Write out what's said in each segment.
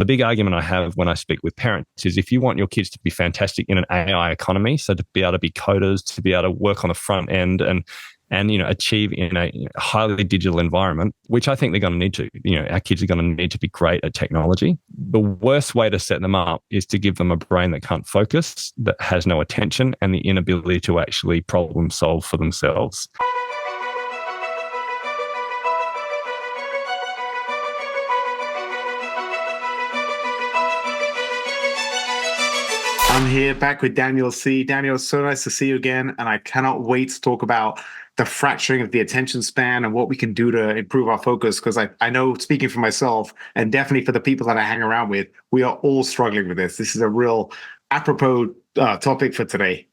the big argument I have when I speak with parents is if you want your kids to be fantastic in an AI economy, so to be able to be coders, to be able to work on the front end and achieve in a highly digital environment, which I think they're going to need to. Our kids are going to need to be great at technology. The worst way to set them up is to give them a brain that can't focus, that has no attention, and the inability to actually problem solve for themselves. I'm here back with Daniel Sih. Daniel, so nice to see you again. And I cannot wait to talk about the fracturing of the attention span and what we can do to improve our focus. Because I know, speaking for myself, and definitely for the people that I hang around with, we are all struggling with this. This is a real apropos topic for today.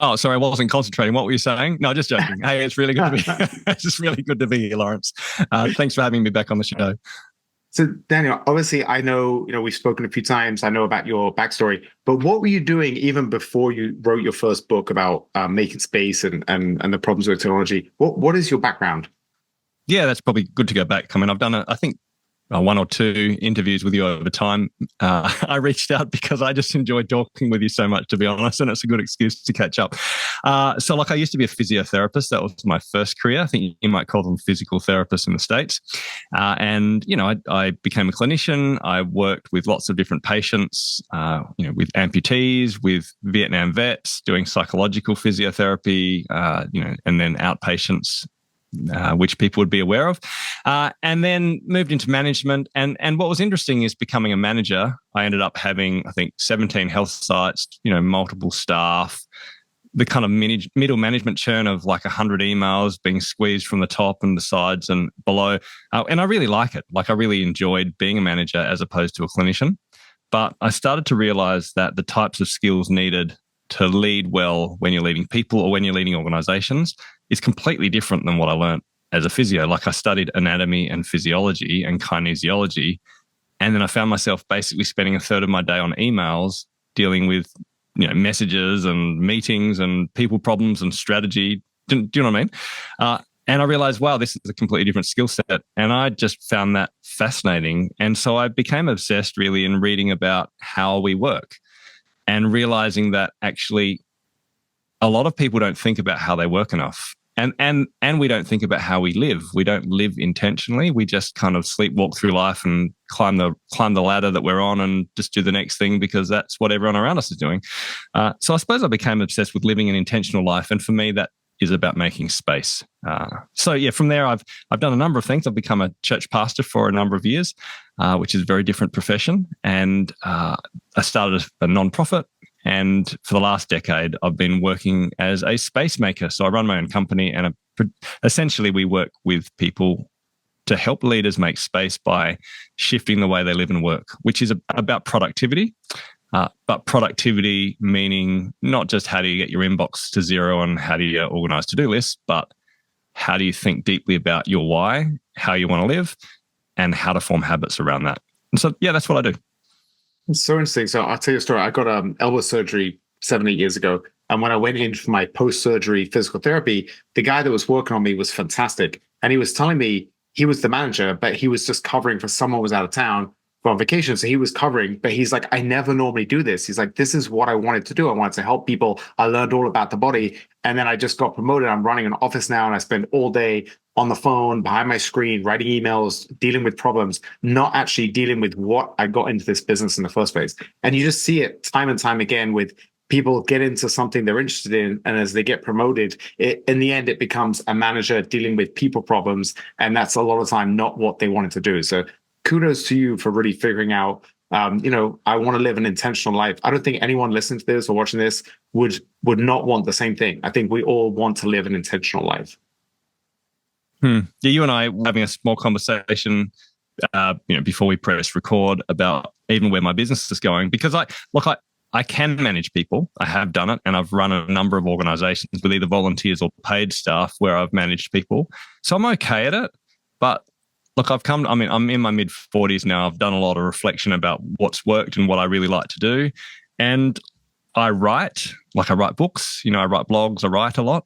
Oh, sorry, I wasn't concentrating. What were you saying? No, just joking. Hey, it's really good to be it's just really good to be here, Lawrence. Thanks for having me back on the show. So, Daniel, obviously, I know, we've spoken a few times. I know about your backstory, but what were you doing even before you wrote your first book about making space and the problems with technology? What is your background? Yeah, that's probably good to go back. I mean, I've done, I think, one or two interviews with you over time. I reached out because I just enjoyed talking with you so much, to be honest, and it's a good excuse to catch up. So I used to be a physiotherapist. That was my first career. I think you might call them physical therapists in the States. And I became a clinician. I worked with lots of different patients, with amputees, with Vietnam vets, doing psychological physiotherapy, and then outpatients, which people would be aware of, and then moved into management. And what was interesting is becoming a manager. I ended up having, I think, 17 health sites, multiple staff, the kind of middle management churn of like 100 emails being squeezed from the top and the sides and below. And I really like it. I really enjoyed being a manager as opposed to a clinician. But I started to realize that the types of skills needed to lead well when you're leading people or when you're leading organizations is completely different than what I learned as a physio. I studied anatomy and physiology and kinesiology, and then I found myself basically spending a third of my day on emails dealing with messages and meetings and people problems and strategy. Do you know what I mean? And I realized, wow, this is a completely different skill set. And I just found that fascinating. And so I became obsessed really in reading about how we work and realizing that actually a lot of people don't think about how they work enough. And we don't think about how we live. We don't live intentionally. We just kind of sleepwalk through life and climb the ladder that we're on and just do the next thing because that's what everyone around us is doing. So I suppose I became obsessed with living an intentional life. And for me, that is about making space. From there, I've done a number of things. I've become a church pastor for a number of years, which is a very different profession. And I started a nonprofit. And for the last decade, I've been working as a spacemaker. So I run my own company, and essentially we work with people to help leaders make space by shifting the way they live and work, which is about productivity. But productivity meaning not just how do you get your inbox to zero and how do you organize to-do lists, but how do you think deeply about your why, how you want to live, and how to form habits around that. And so, yeah, that's what I do. It's so interesting. So I'll tell you a story. I got elbow surgery 7-8 years ago. And when I went in for my post-surgery physical therapy, the guy that was working on me was fantastic. And he was telling me he was the manager, but he was just covering for someone who was out of town on vacation. So he was covering, but he's like, I never normally do this. He's like, this is what I wanted to do. I wanted to help people. I learned all about the body. And then I just got promoted. I'm running an office now, and I spend all day on the phone, behind my screen, writing emails, dealing with problems, not actually dealing with what I got into this business in the first place. And you just see it time and time again with people get into something they're interested in. And as they get promoted, in the end, it becomes a manager dealing with people problems. And that's a lot of time not what they wanted to do. So kudos to you for really figuring out, I want to live an intentional life. I don't think anyone listening to this or watching this would not want the same thing. I think we all want to live an intentional life. Yeah, you and I were having a small conversation, before we press record about even where my business is going, because I can manage people. I have done it, and I've run a number of organizations with either volunteers or paid staff where I've managed people. So I'm okay at it. But look, I'm in my mid 40s now. I've done a lot of reflection about what's worked and what I really like to do. And I write books, I write blogs, I write a lot.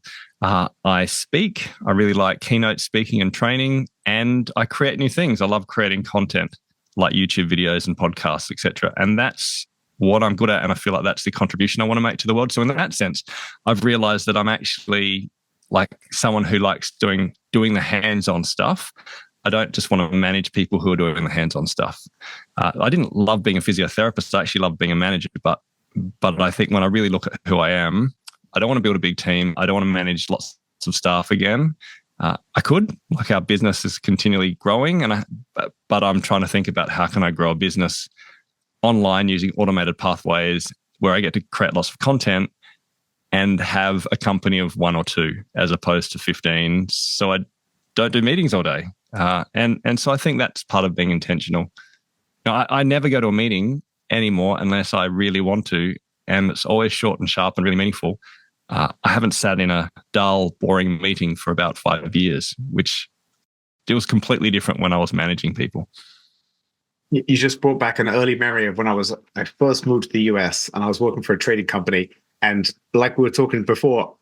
I speak. I really like keynote speaking and training, and I create new things. I love creating content. like YouTube videos and podcasts, etc. And that's what I'm good at. And I feel like that's the contribution I want to make to the world. So in that sense, I've realized that I'm actually like someone who likes doing the hands-on stuff. I don't just want to manage people who are doing the hands-on stuff. I didn't love being a physiotherapist. I actually loved being a manager. But I think when I really look at who I am, I don't want to build a big team. I don't want to manage lots of staff again. I could, like our business is continually growing, but I'm trying to think about how can I grow a business online using automated pathways where I get to create lots of content and have a company of 1 or 2 as opposed to 15. So I don't do meetings all day. And so I think that's part of being intentional. I never go to a meeting anymore unless I really want to, and it's always short and sharp and really meaningful. I haven't sat in a dull, boring meeting for about 5 years, which it was completely different when I was managing people. You just brought back an early memory of when I first moved to the US and I was working for a trading company. And like we were talking before,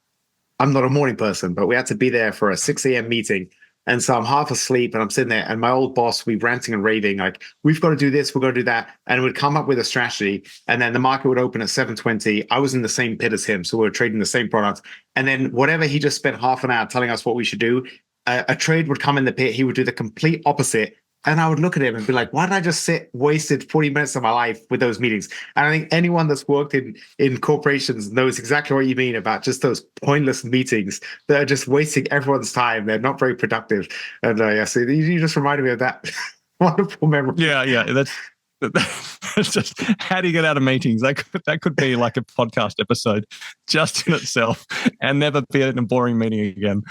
I'm not a morning person, but we had to be there for a 6 a.m. meeting. And so I'm half asleep and I'm sitting there and my old boss, we ranting and raving, like, we've got to do this, we're going to do that. And we'd come up with a strategy. And then the market would open at 7:20. I was in the same pit as him. So we were trading the same product. And then whatever he just spent half an hour telling us what we should do, a trade would come in the pit. He would do the complete opposite. And I would look at him and be like, why did I just wasted 40 minutes of my life with those meetings? And I think anyone that's worked in corporations knows exactly what you mean about just those pointless meetings that are just wasting everyone's time. They're not very productive. And so you just reminded me of that wonderful memory. Yeah. That's just how do you get out of meetings? That could be like a podcast episode just in itself and never be in a boring meeting again.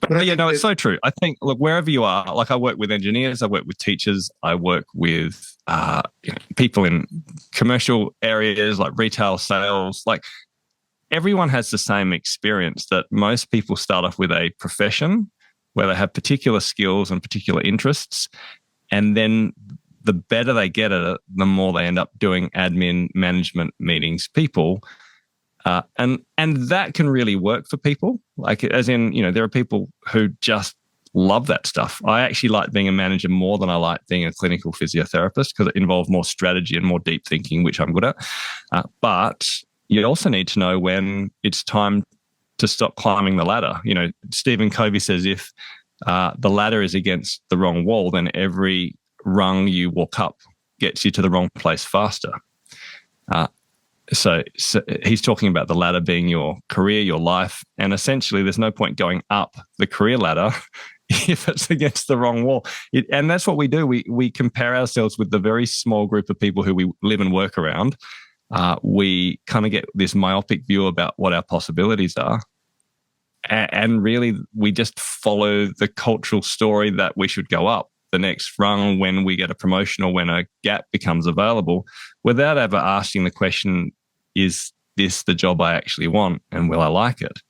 But yeah, no, it's so true. I think, look, wherever you are, like I work with engineers, I work with teachers, I work with people in commercial areas like retail sales. Like everyone has the same experience that most people start off with a profession where they have particular skills and particular interests. And then the better they get at it, the more they end up doing admin, management, meetings, people. And that can really work for people. Like, as in, there are people who just love that stuff. I actually like being a manager more than I like being a clinical physiotherapist because it involves more strategy and more deep thinking, which I'm good at. But you also need to know when it's time to stop climbing the ladder. Stephen Covey says if the ladder is against the wrong wall, then every rung you walk up gets you to the wrong place faster. So he's talking about the ladder being your career, your life, and essentially there's no point going up the career ladder if it's against the wrong wall. And that's what we do. We compare ourselves with the very small group of people who we live and work around. We kind of get this myopic view about what our possibilities are. And really, we just follow the cultural story that we should go up the next rung when we get a promotion or when a gap becomes available, without ever asking the question, is this the job I actually want and will I like it?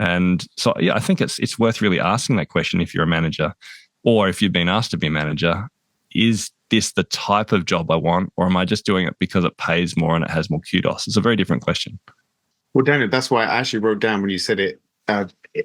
And so, yeah, I think it's worth really asking that question if you're a manager or if you've been asked to be a manager. Is this the type of job I want, or am I just doing it because it pays more and it has more kudos? It's a very different question. Well, Daniel, that's why I actually wrote down when you said it,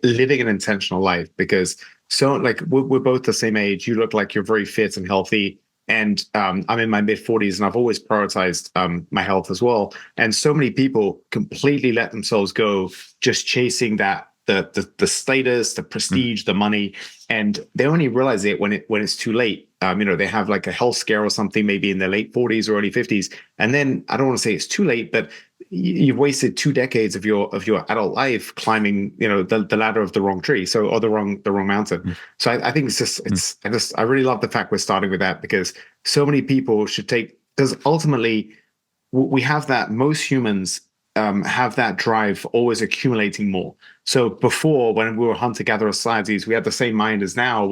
living an intentional life, because so like we're both the same age. You look like you're very fit and healthy. And I'm in my mid-40s and I've always prioritized my health as well. And so many people completely let themselves go just chasing that the status, the prestige, the money, and they only realize it when it's too late. They have like a health scare or something, maybe in their late 40s or early 50s, and then I don't want to say it's too late, but you've wasted 2 decades of your adult life climbing, the ladder of the wrong tree, or the wrong mountain. So I think I really love the fact we're starting with that, because so many people should because ultimately we have that. Most humans have that drive for always accumulating more. So before, when we were hunter-gatherer societies, we had the same mind as now,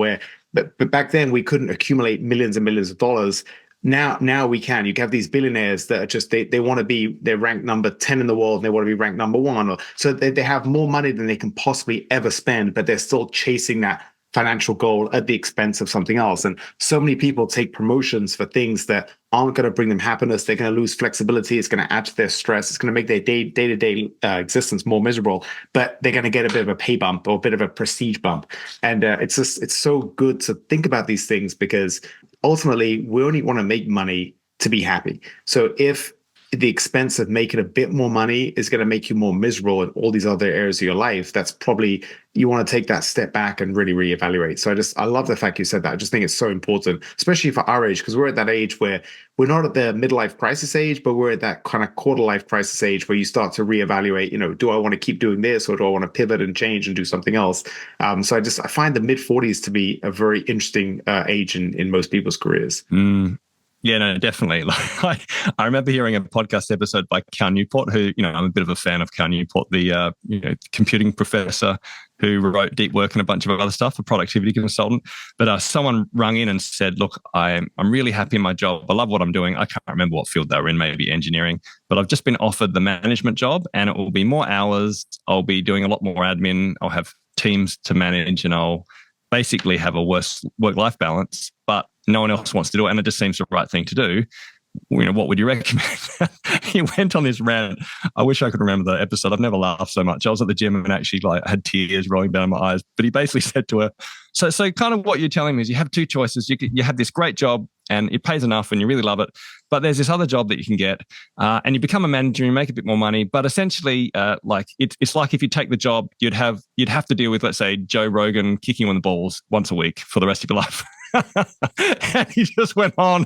but back then we couldn't accumulate millions and millions of dollars. Now we can. You have these billionaires that are just, they want to be, they're ranked number 10 in the world and they want to be ranked number 1. So they have more money than they can possibly ever spend, but they're still chasing that financial goal at the expense of something else. And so many people take promotions for things that aren't going to bring them happiness. They're going to lose flexibility. It's going to add to their stress. It's going to make their day-to-day existence more miserable, but they're going to get a bit of a pay bump or a bit of a prestige bump. And it's so good to think about these things, because ultimately we only want to make money to be happy. So if the expense of making a bit more money is going to make you more miserable in all these other areas of your life, that's probably, you want to take that step back and really reevaluate. So I love the fact you said that. I just think it's so important, especially for our age, because we're at that age where we're not at the midlife crisis age, but we're at that kind of quarter life crisis age where you start to reevaluate, do I want to keep doing this, or do I want to pivot and change and do something else? So I find the mid 40s to be a very interesting age in most people's careers. Yeah, no, definitely. I remember hearing a podcast episode by Cal Newport, who, I'm a bit of a fan of Cal Newport, the computing professor who wrote Deep Work and a bunch of other stuff, a productivity consultant. But someone rung in and said, look, I'm really happy in my job. I love what I'm doing. I can't remember what field they were in, maybe engineering, but I've just been offered the management job, and it will be more hours. I'll be doing a lot more admin. I'll have teams to manage, and I'll basically have a worse work-life balance, but no one else wants to do it, and it just seems the right thing to do. What would you recommend? He went on this rant. I wish I could remember the episode. I've never laughed so much. I was at the gym and actually had tears rolling down my eyes. But he basically said to her, so kind of what you're telling me is you have two choices. You have this great job and it pays enough and you really love it, but there's this other job that you can get and you become a manager and you make a bit more money. But essentially, it's like if you take the job, you'd have to deal with, let's say, Joe Rogan kicking you in the balls once a week for the rest of your life. And he just went on,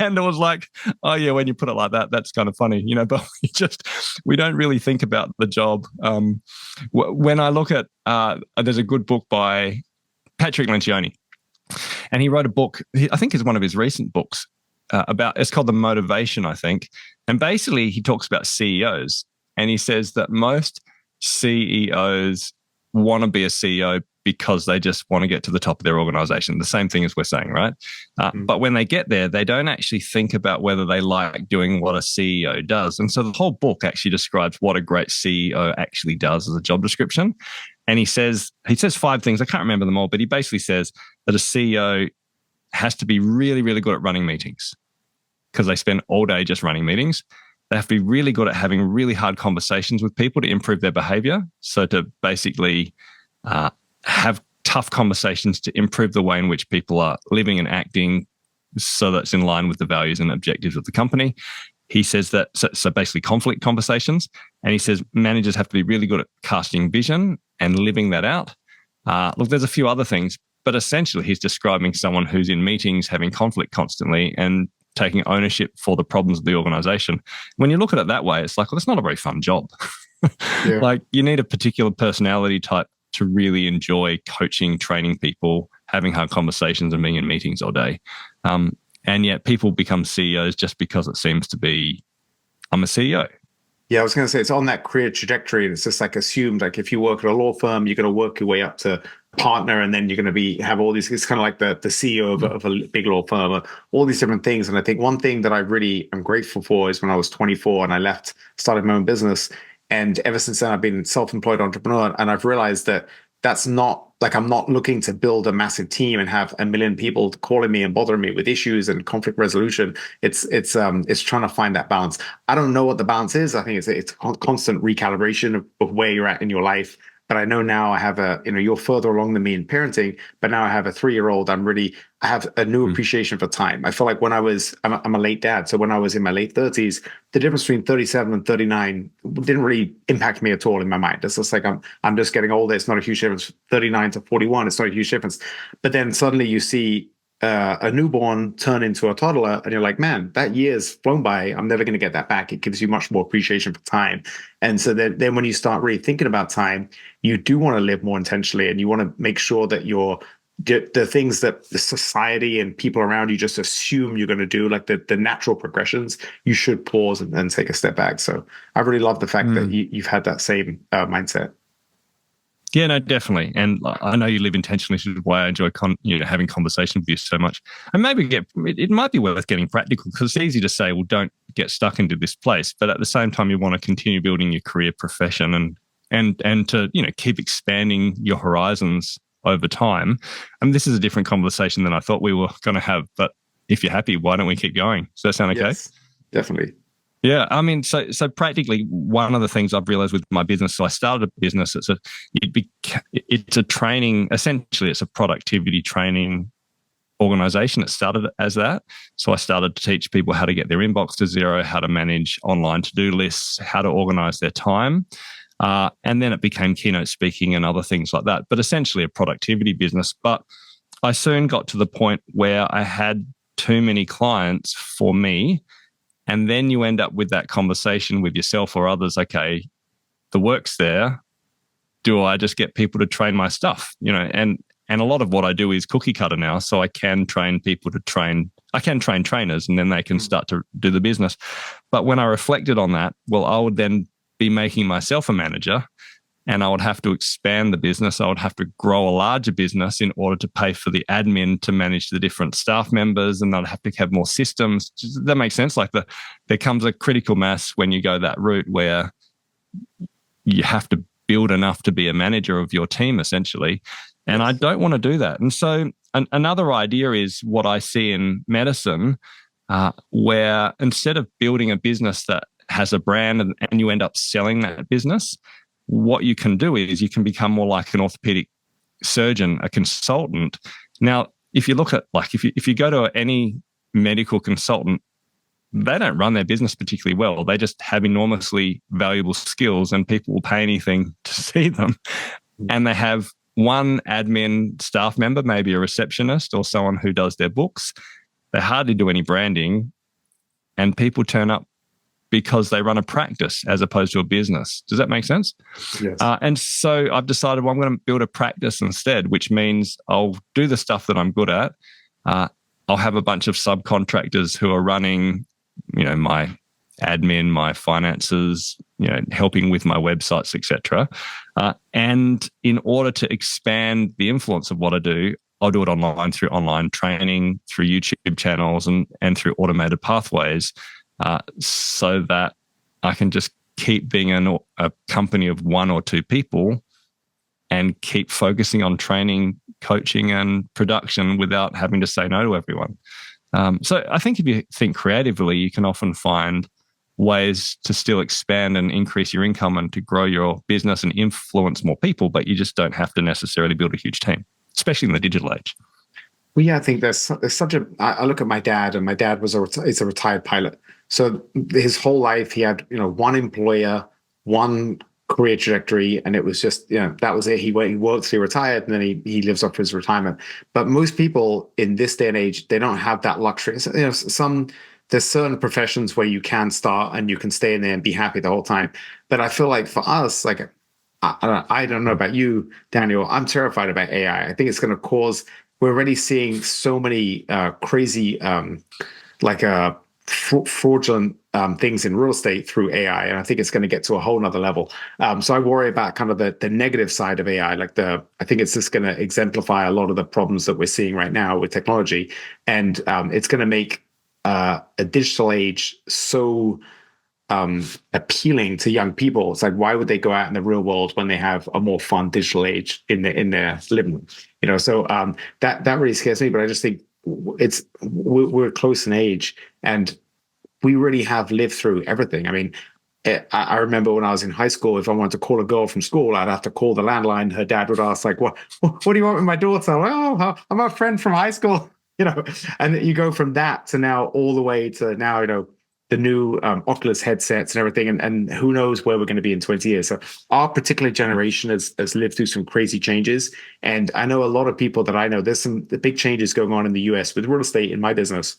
and it was like, oh yeah, when you put it like that, that's kind of funny, but we don't really think about the job. When I look at, there's a good book by Patrick Lencioni, and he wrote a book, I think it's one of his recent books, it's called The Motivation, I think. And basically he talks about CEOs, and he says that most CEOs want to be a CEO because they just want to get to the top of their organization. The same thing as we're saying, right? But when they get there, they don't actually think about whether they like doing what a CEO does. And so the whole book actually describes what a great CEO actually does as a job description. And he says 5 things. I can't remember them all, but he basically says that a CEO has to be really, really good at running meetings, because they spend all day just running meetings. They have to be really good at having really hard conversations with people to improve their behavior. So to basically have tough conversations to improve the way in which people are living and acting, so that's in line with the values and objectives of the company. He says that, so basically conflict conversations. And he says managers have to be really good at casting vision and living that out. Look, there's a few other things, but essentially he's describing someone who's in meetings having conflict constantly and taking ownership for the problems of the organization. When you look at it that way, it's like, well, it's not a very fun job. Yeah. Like, you need a particular personality type to really enjoy coaching, training people, having hard conversations and being in meetings all day. And yet people become CEOs just because it seems to be, I'm a CEO. Yeah, I was going to say, it's on that career trajectory, and it's just like assumed, like if you work at a law firm, you're going to work your way up to partner, and then you're going to have all these, it's kind of like the CEO of a big law firm, or all these different things. And I think one thing that I really am grateful for is when I was 24 and I started my own business. And ever since then, I've been self-employed entrepreneur, and I've realized that that's not like, I'm not looking to build a massive team and have 1 million people calling me and bothering me with issues and conflict resolution. It's trying to find that balance. I don't know what the balance is. I think it's a constant recalibration of where you're at in your life. But I know now I have you're further along than me in parenting, but now I have a 3-year-old. I have a new appreciation for time. I feel like when I'm a late dad. So when I was in my late 30s, the difference between 37 and 39 didn't really impact me at all in my mind. It's just like, I'm just getting older. It's not a huge difference. 39 to 41, it's not a huge difference. But then suddenly you see a newborn turn into a toddler, and you're like, man, that year's flown by. I'm never going to get that back. It gives you much more appreciation for time. And so then when you start really thinking about time, you do want to live more intentionally, and you want to make sure that the things that the society and people around you just assume you're going to do, like the natural progressions, you should pause and take a step back. So I really love the fact that you've had that same mindset. Yeah, no, definitely. And I know you live intentionally, which is why I enjoy having conversation with you so much. And maybe it might be worth getting practical, because it's easy to say, well, don't get stuck into this place. But at the same time, you want to continue building your career profession and to keep expanding your horizons over time. And this is a different conversation than I thought we were going to have. But if you're happy, why don't we keep going? Does that sound okay? Yes, definitely. Yeah, I mean, so practically one of the things I've realized with my business, so I started a business. It's a training, essentially, it's a productivity training organization. It started as that. So I started to teach people how to get their inbox to zero, how to manage online to-do lists, how to organize their time. And then it became keynote speaking and other things like that, but essentially a productivity business. But I soon got to the point where I had too many clients for me. And then you end up with that conversation with yourself or others. Okay, the work's there. Do I just get people to train my stuff? And a lot of what I do is cookie cutter now. So I can train people to train. I can train trainers and then they can start to do the business. But when I reflected on that, well, I would then be making myself a manager and I would have to expand the business. I would have to grow a larger business in order to pay for the admin to manage the different staff members, and I'd have to have more systems. Does that make sense? Like there comes a critical mass when you go that route where you have to build enough to be a manager of your team, essentially. And I don't want to do that. And so another idea is what I see in medicine, where instead of building a business that has a brand and you end up selling that business, what you can do is you can become more like an orthopedic surgeon, a consultant. Now, if you look at if you go to any medical consultant, they don't run their business particularly well. They just have enormously valuable skills and people will pay anything to see them. And they have one admin staff member, maybe a receptionist or someone who does their books. They hardly do any branding and people turn up because they run a practice as opposed to a business. Does that make sense? Yes. And so I've decided, well, I'm going to build a practice instead, which means I'll do the stuff that I'm good at. I'll have a bunch of subcontractors who are running, my admin, my finances, helping with my websites, etc. And in order to expand the influence of what I do, I'll do it online through online training, through YouTube channels, and through automated pathways. So that I can just keep being a company of one or two people and keep focusing on training, coaching, and production without having to say no to everyone. So I think if you think creatively, you can often find ways to still expand and increase your income and to grow your business and influence more people, but you just don't have to necessarily build a huge team, especially in the digital age. Well, yeah, I think there's such a. I look at my dad, and my dad is a retired pilot. So his whole life, he had one employer, one career trajectory, and it was just that was it. He worked, he retired, and then he lives off his retirement. But most people in this day and age, they don't have that luxury. So, there's certain professions where you can start and you can stay in there and be happy the whole time. But I feel like for us, like I don't know about you, Daniel, I'm terrified about AI. I think it's going to cause. We're already seeing so many crazy, fraudulent things in real estate through AI, and I think it's going to get to a whole nother level. So I worry about kind of the negative side of AI. I think it's just going to exemplify a lot of the problems that we're seeing right now with technology, and it's going to make a digital age so appealing to young people. It's like, why would they go out in the real world when they have a more fun digital age in their living room? So that really scares me. But I just think we're close in age, and we really have lived through everything. I mean, I remember when I was in high school, if I wanted to call a girl from school, I'd have to call the landline. Her dad would ask, like, what do you want with my daughter? Oh, I'm a friend from high school, and you go from that to now all the way to now, the new Oculus headsets and everything, and who knows where we're going to be in 20 years. So our particular generation has lived through some crazy changes. And I know a lot of people that I know, there's the big changes going on in the US with real estate in my business.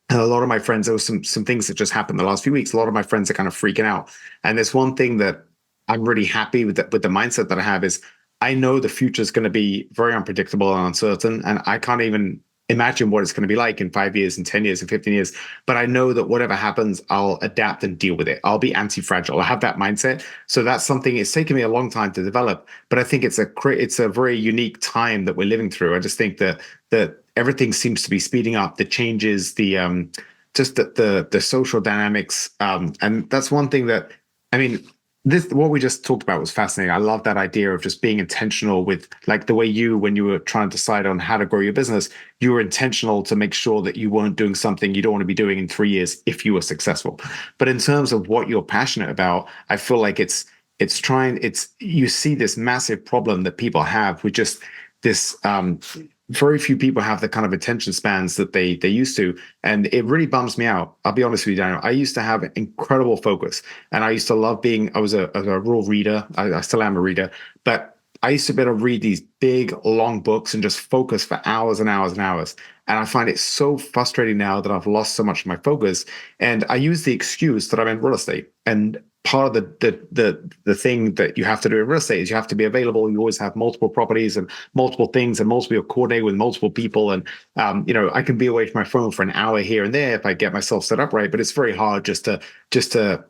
And a lot of my friends, there was some things that just happened the last few weeks. A lot of my friends are kind of freaking out. And there's one thing that I'm really happy with the mindset that I have is I know the future is going to be very unpredictable and uncertain. And I can't even imagine what it's going to be like in 5 years and 10 years and 15 years. But I know that whatever happens, I'll adapt and deal with it. I'll be anti-fragile. I have that mindset. So that's something, it's taken me a long time to develop, but I think it's a very unique time that we're living through. I just think that everything seems to be speeding up, the changes, just the social dynamics. And that's one thing that, I mean, What we just talked about was fascinating. I love that idea of just being intentional with, like, the way when you were trying to decide on how to grow your business, you were intentional to make sure that you weren't doing something you don't want to be doing in 3 years if you were successful. But in terms of what you're passionate about, I feel like you see this massive problem that people have with just this, very few people have the kind of attention spans that they used to. And it really bums me out. I'll be honest with you, Daniel. I used to have incredible focus, and I used to love I was a raw reader. I still am a reader, but I used to be able to read these big, long books and just focus for hours and hours and hours. And I find it so frustrating now that I've lost so much of my focus. And I use the excuse that I'm in real estate. And part of the thing that you have to do in real estate is you have to be available. You always have multiple properties and multiple things, and multiple coordinate with multiple people. And I can be away from my phone for an hour here and there if I get myself set up right. But it's very hard just to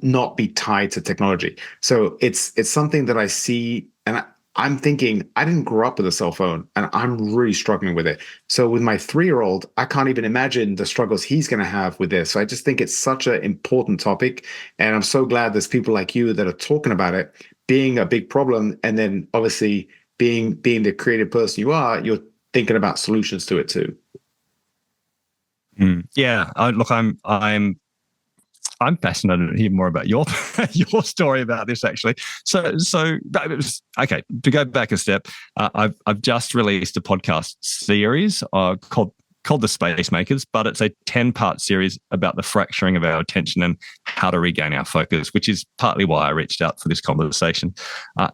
not be tied to technology. So it's something that I see, and I'm thinking, I didn't grow up with a cell phone, and I'm really struggling with it. So with my 3-year-old, I can't even imagine the struggles he's going to have with this. So I just think it's such an important topic. And I'm so glad there's people like you that are talking about it being a big problem. And then obviously being the creative person you are, you're thinking about solutions to it too. Yeah. I'm fascinated to hear more about your story about this, actually. So okay. To go back a step, I've just released a podcast series called the Spacemakers, but it's a 10-part series about the fracturing of our attention and how to regain our focus, which is partly why I reached out for this conversation.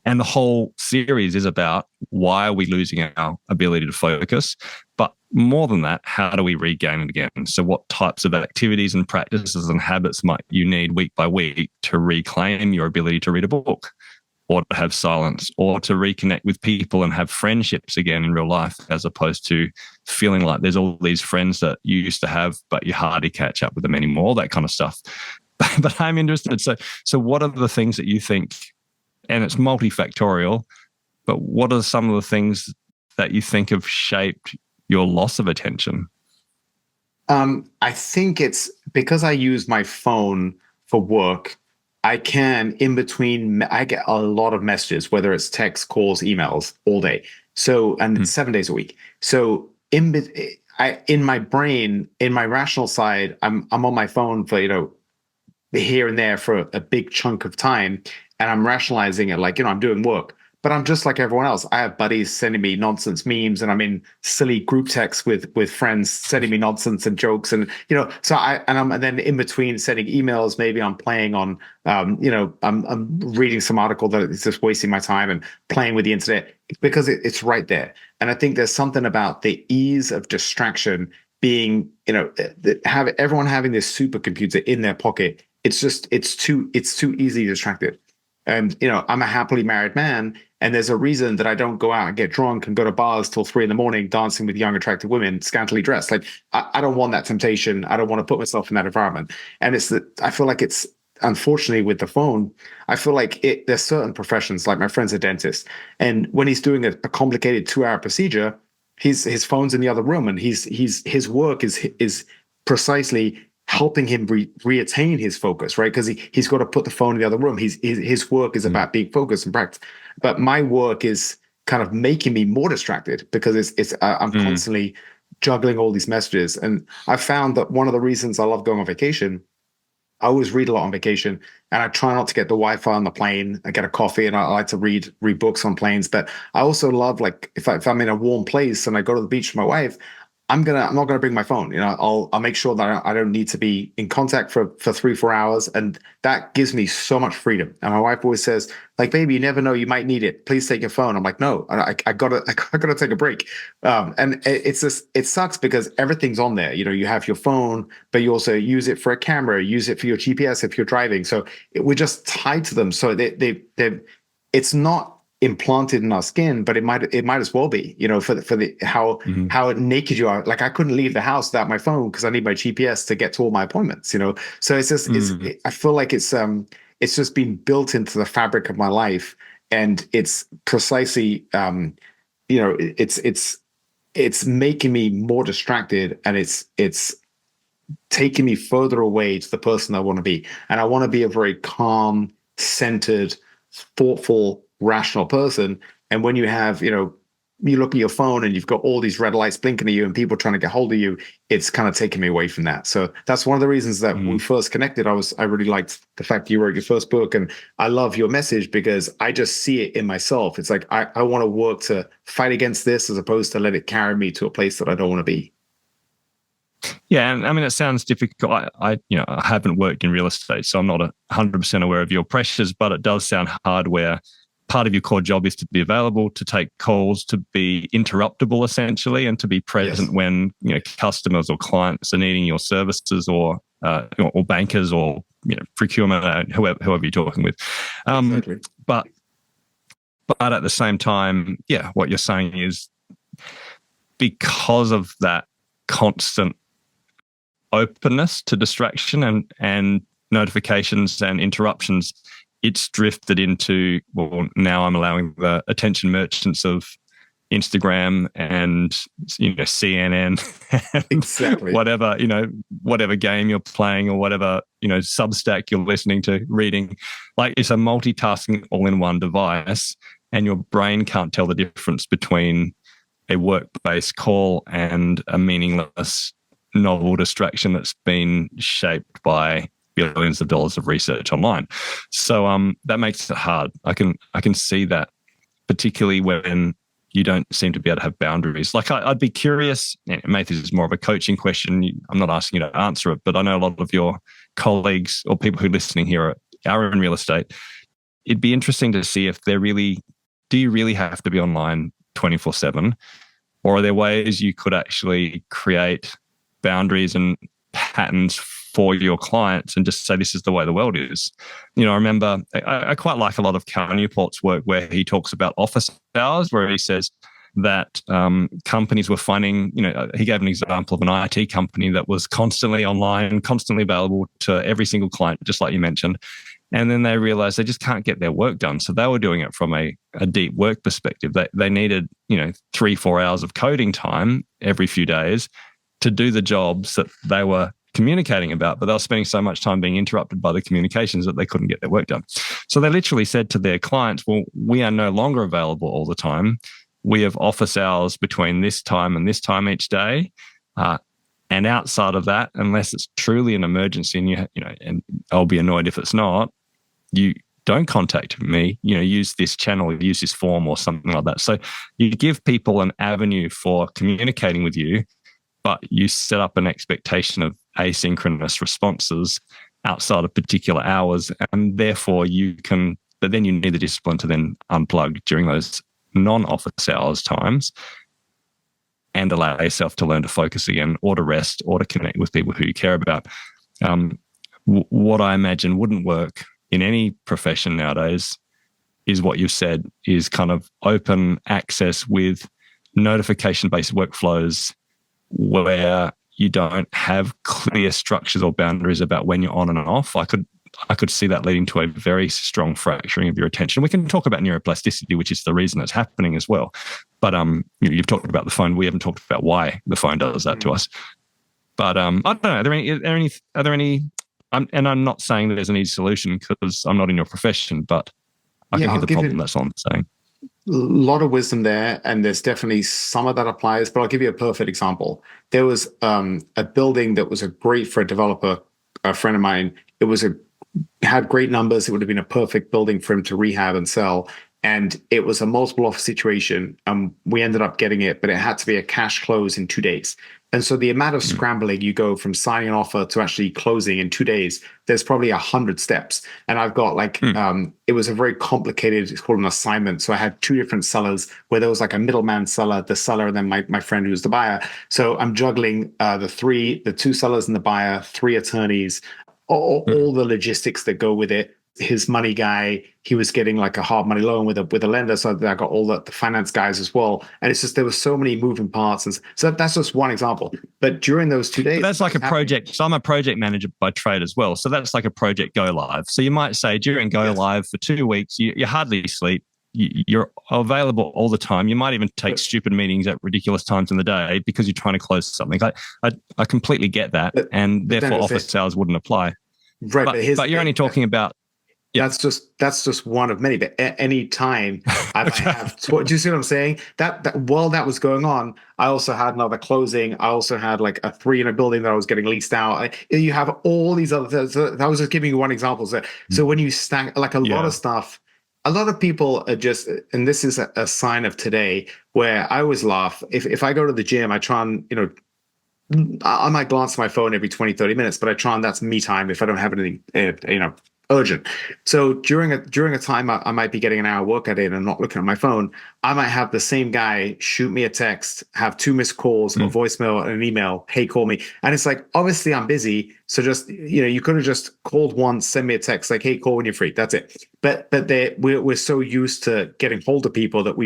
And the whole series is about why are we losing our ability to focus, but more than that, how do we regain it again? So what types of activities and practices and habits might you need week by week to reclaim your ability to read a book, or to have silence, or to reconnect with people and have friendships again in real life, as opposed to feeling like there's all these friends that you used to have, but you hardly catch up with them anymore, that kind of stuff. But I'm interested. So what are the things that you think, and it's multifactorial, but what are some of the things that you think have shaped your loss of attention? I think it's because I use my phone for work. I can, in between, I get a lot of messages, whether it's text, calls, emails, all day. So, and 7 days a week. So in my brain, in my rational side, I'm on my phone for, here and there for a big chunk of time. And I'm rationalizing it like, I'm doing work. But I'm just like everyone else. I have buddies sending me nonsense memes, and I'm in silly group texts with friends sending me nonsense and jokes, and and then in between sending emails, maybe I'm playing on, I'm reading some article that is just wasting my time and playing with the internet because it's right there. And I think there's something about the ease of distraction being, have everyone having this supercomputer in their pocket. It's too easily distracted. And, I'm a happily married man, and there's a reason that I don't go out and get drunk and go to bars till 3 a.m, dancing with young, attractive women, scantily dressed. Like, I don't want that temptation. I don't want to put myself in that environment. And I feel like it's, unfortunately, with the phone, I feel like there's certain professions, like my friend's a dentist, and when he's doing a complicated 2-hour procedure, his phone's in the other room, and his work is precisely helping him reattain his focus, right? Because he's got to put the phone in the other room. His work is about being focused and practice. But my work is kind of making me more distracted because I'm constantly juggling all these messages. And I found that one of the reasons I love going on vacation, I always read a lot on vacation, and I try not to get the Wi-Fi on the plane. I get a coffee, and I like to read books on planes. But I also love, like, if I'm in a warm place and I go to the beach with my wife, I'm not gonna bring my phone. I'll make sure that I don't need to be in contact for 3-4 hours, and that gives me so much freedom. And my wife always says, like, "Baby, you never know, you might need it. Please take your phone." I'm like, "No, I gotta take a break." And it sucks because everything's on there. You have your phone, but you also use it for a camera, use it for your GPS if you're driving. So we're just tied to them. So it's not implanted in our skin, but it might as well be, for the how naked you are. Like, I couldn't leave the house without my phone because I need my GPS to get to all my appointments. So it's just I feel like it's just been built into the fabric of my life, and it's precisely it's making me more distracted, and it's taking me further away to the person I want to be. And I want to be a very calm, centered, thoughtful, rational person. And when you have, you look at your phone and you've got all these red lights blinking at you and people trying to get hold of you, it's kind of taken me away from that. So that's one of the reasons that when we first connected, I really liked the fact that you wrote your first book, and I love your message because I just see it in myself. It's like, I want to work to fight against this as opposed to let it carry me to a place that I don't want to be. Yeah, and I mean, it sounds difficult. I haven't worked in real estate, so I'm not 100% aware of your pressures, but it does sound hard where part of your core job is to be available, to take calls, to be interruptible essentially, and to be present when customers or clients are needing your services, or bankers, or procurement, whoever you're talking with. Exactly. But at the same time, what you're saying is because of that constant openness to distraction and notifications and interruptions, it's drifted into, well, now I'm allowing the attention merchants of Instagram and CNN and exactly whatever game you're playing, or whatever Substack you're listening to, reading. Like, it's a multitasking all-in-one device, and your brain can't tell the difference between a work-based call and a meaningless novel distraction that's been shaped by billions of dollars of research online. So that makes it hard. I can see that, particularly when you don't seem to be able to have boundaries. Like, I'd be curious, maybe this is more of a coaching question. I'm not asking you to answer it, but I know a lot of your colleagues or people who are listening here are in real estate. It'd be interesting to see if do you really have to be online 24/7? Or are there ways you could actually create boundaries and patterns for your clients and just say, this is the way the world is? I remember, I quite like a lot of Cal Newport's work where he talks about office hours, where he says that companies were finding, he gave an example of an IT company that was constantly online, constantly available to every single client, just like you mentioned. And then they realized they just can't get their work done. So they were doing it from a deep work perspective. They needed, 3-4 hours of coding time every few days to do the jobs that they were communicating about, but they were spending so much time being interrupted by the communications that they couldn't get their work done. So they literally said to their clients, well, we are no longer available all the time. We have office hours between this time and this time each day. And outside of that, unless it's truly an emergency, and and I'll be annoyed if it's not, you don't contact me, use this channel, use this form or something like that. So you give people an avenue for communicating with you, but you set up an expectation of asynchronous responses outside of particular hours, and therefore but then you need the discipline to then unplug during those non-office hours times and allow yourself to learn to focus again, or to rest, or to connect with people who you care about. What I imagine wouldn't work in any profession nowadays is what you've said, is kind of open access with notification-based workflows where you don't have clear structures or boundaries about when you're on and off. I could see that leading to a very strong fracturing of your attention. We can talk about neuroplasticity, which is the reason it's happening as well. But you've talked about the phone. We haven't talked about why the phone does that to us. But I don't know. Are there any? And I'm not saying that there's an easy solution because I'm not in your profession, but I can hear the problem. That's all I'm saying. A lot of wisdom there, and there's definitely some of that applies, but I'll give you a perfect example. There was a building that was great for a developer, a friend of mine. It had great numbers. It would have been a perfect building for him to rehab and sell. And it was a multiple offer situation. We ended up getting it, but it had to be a cash close in 2 days. And so the amount of scrambling you go from signing an offer to actually closing in 2 days, there's probably 100 steps. And I've got it was a very complicated, it's called an assignment. So I had 2 different sellers where there was like a middleman seller, the seller, and then my friend who was the buyer. So I'm juggling the 2 sellers and the buyer, 3 attorneys, all the logistics that go with it. His money guy, he was getting like a hard money loan with a lender. So I got all the finance guys as well. And it's just, there were so many moving parts. And so that's just one example. But during those 2 days. But that's like a project. So I'm a project manager by trade as well. So that's like a project go live. So you might say during go live for 2 weeks, you hardly sleep. You're available all the time. You might even take stupid meetings at ridiculous times in the day because you're trying to close something. I completely get that. And therefore office hours wouldn't apply. Right. But you're only talking about, That's just one of many. But any time I might Okay. have, do you see what I'm saying? That while that was going on, I also had another closing. I also had like a 3 unit building that I was getting leased out. You have all these other things. So I was just giving you one example. So when you stack like a lot Yeah. of stuff, a lot of people are just, and this is a sign of today, where I always laugh. If I go to the gym, I try and, I might glance at my phone every 20, 30 minutes, but I try and that's me time if I don't have anything, urgent. So during a time I might be getting an hour workout in and not looking at my phone, I might have the same guy shoot me a text, have 2 missed calls, a voicemail, and an email. Hey, call me. And it's like, obviously I'm busy. So just, you could have just called once, send me a text like, hey, call when you're free. That's it. But we're so used to getting hold of people that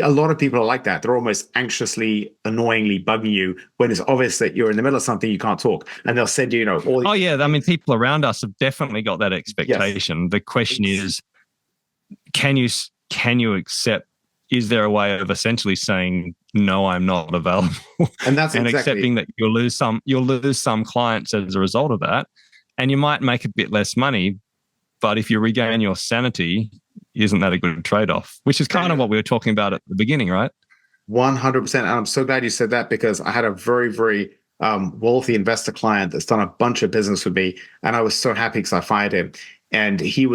a lot of people are like that. They're almost anxiously, annoyingly bugging you when it's obvious that you're in the middle of something you can't talk, and they'll send you, all. Oh yeah, I mean, people around us have definitely got that expectation. Yes. The question is, can you accept? Is there a way of essentially saying no, I'm not available, and that's and accepting that you'll lose some clients as a result of that, and you might make a bit less money, but if you regain your sanity, isn't that a good trade-off? Which is kind of what we were talking about at the beginning, right? 100%. And I'm so glad you said that, because I had a very, very wealthy investor client that's done a bunch of business with me, and I was so happy because I fired him. And he had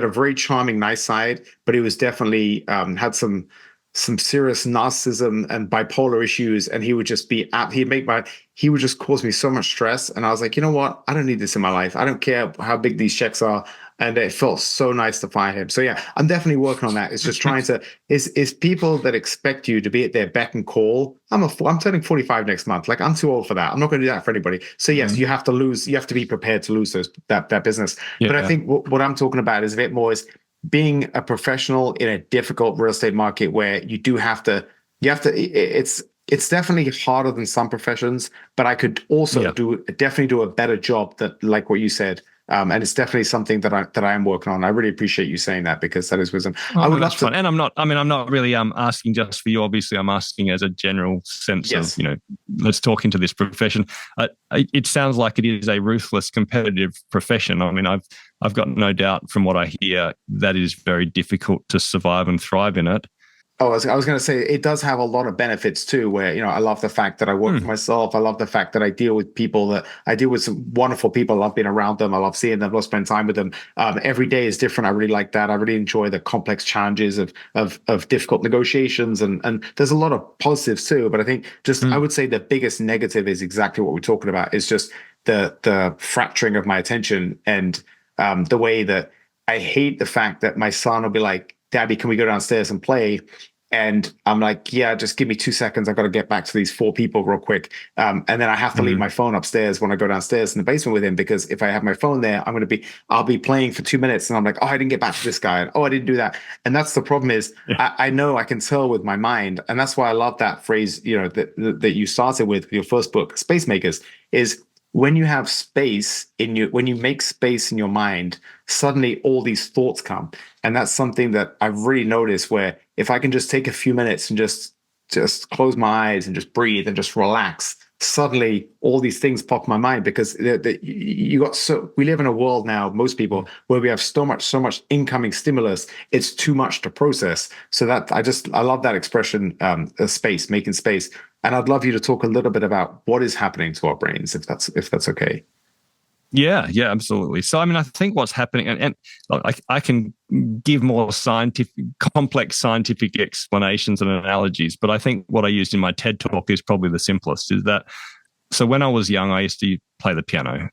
a very charming, nice side, but he was definitely had some serious narcissism and bipolar issues, and he would just he would just cause me so much stress. And I was like, you know what? I don't need this in my life. I don't care how big these checks are. And it felt so nice to fire him. So yeah, I'm definitely working on that. It's just trying to is people that expect you to be at their beck and call. I'm turning 45 next month. Like, I'm too old for that. I'm not going to do that for anybody. So yes, you have to be prepared to lose that business. Yeah. But I think what I'm talking about is a bit more is being a professional in a difficult real estate market, where you it's definitely harder than some professions, but I could also definitely do a better job, that, like what you said. And it's definitely something that I am working on. I really appreciate you saying that, because that is wisdom. I would love to. And I'm not really asking just for you. Obviously, I'm asking as a general sense of, let's talk into this profession. It sounds like it is a ruthless, competitive profession. I mean, I've got no doubt from what I hear that it is very difficult to survive and thrive in it. Oh, I was going to say, it does have a lot of benefits too, where, I love the fact that I work for myself. I love the fact that I deal with some wonderful people. I love being around them. I love seeing them. I love spending time with them. Every day is different. I really like that. I really enjoy the complex challenges of difficult negotiations. And there's a lot of positives too. But I think I would say the biggest negative is exactly what we're talking about. Is just the fracturing of my attention, and the way that I hate the fact that my son will be like, Daddy, can we go downstairs and play? And I'm like, yeah, just give me 2 seconds. I've got to get back to these 4 people real quick. And then I have to leave my phone upstairs when I go downstairs in the basement with him, because if I have my phone there, I'll be playing for 2 minutes, and I'm like, oh, I didn't get back to this guy. And, oh, I didn't do that. And that's the problem is I know I can tell with my mind. And that's why I love that phrase, that you started with your first book, Spacemakers, is when you have space when you make space in your mind, suddenly all these thoughts come. And that's something that I've really noticed, where if I can just take a few minutes and just close my eyes and just breathe and just relax, suddenly all these things pop in my mind, because we live in a world now, most people, where we have so much incoming stimulus, it's too much to process. So that I love that expression, making space. And I'd love you to talk a little bit about what is happening to our brains, if that's okay. Yeah, absolutely. So, I mean, I think what's happening, and I can give more complex scientific explanations and analogies, but I think what I used in my TED talk is probably the simplest. Is that, so when I was young, I used to play the piano,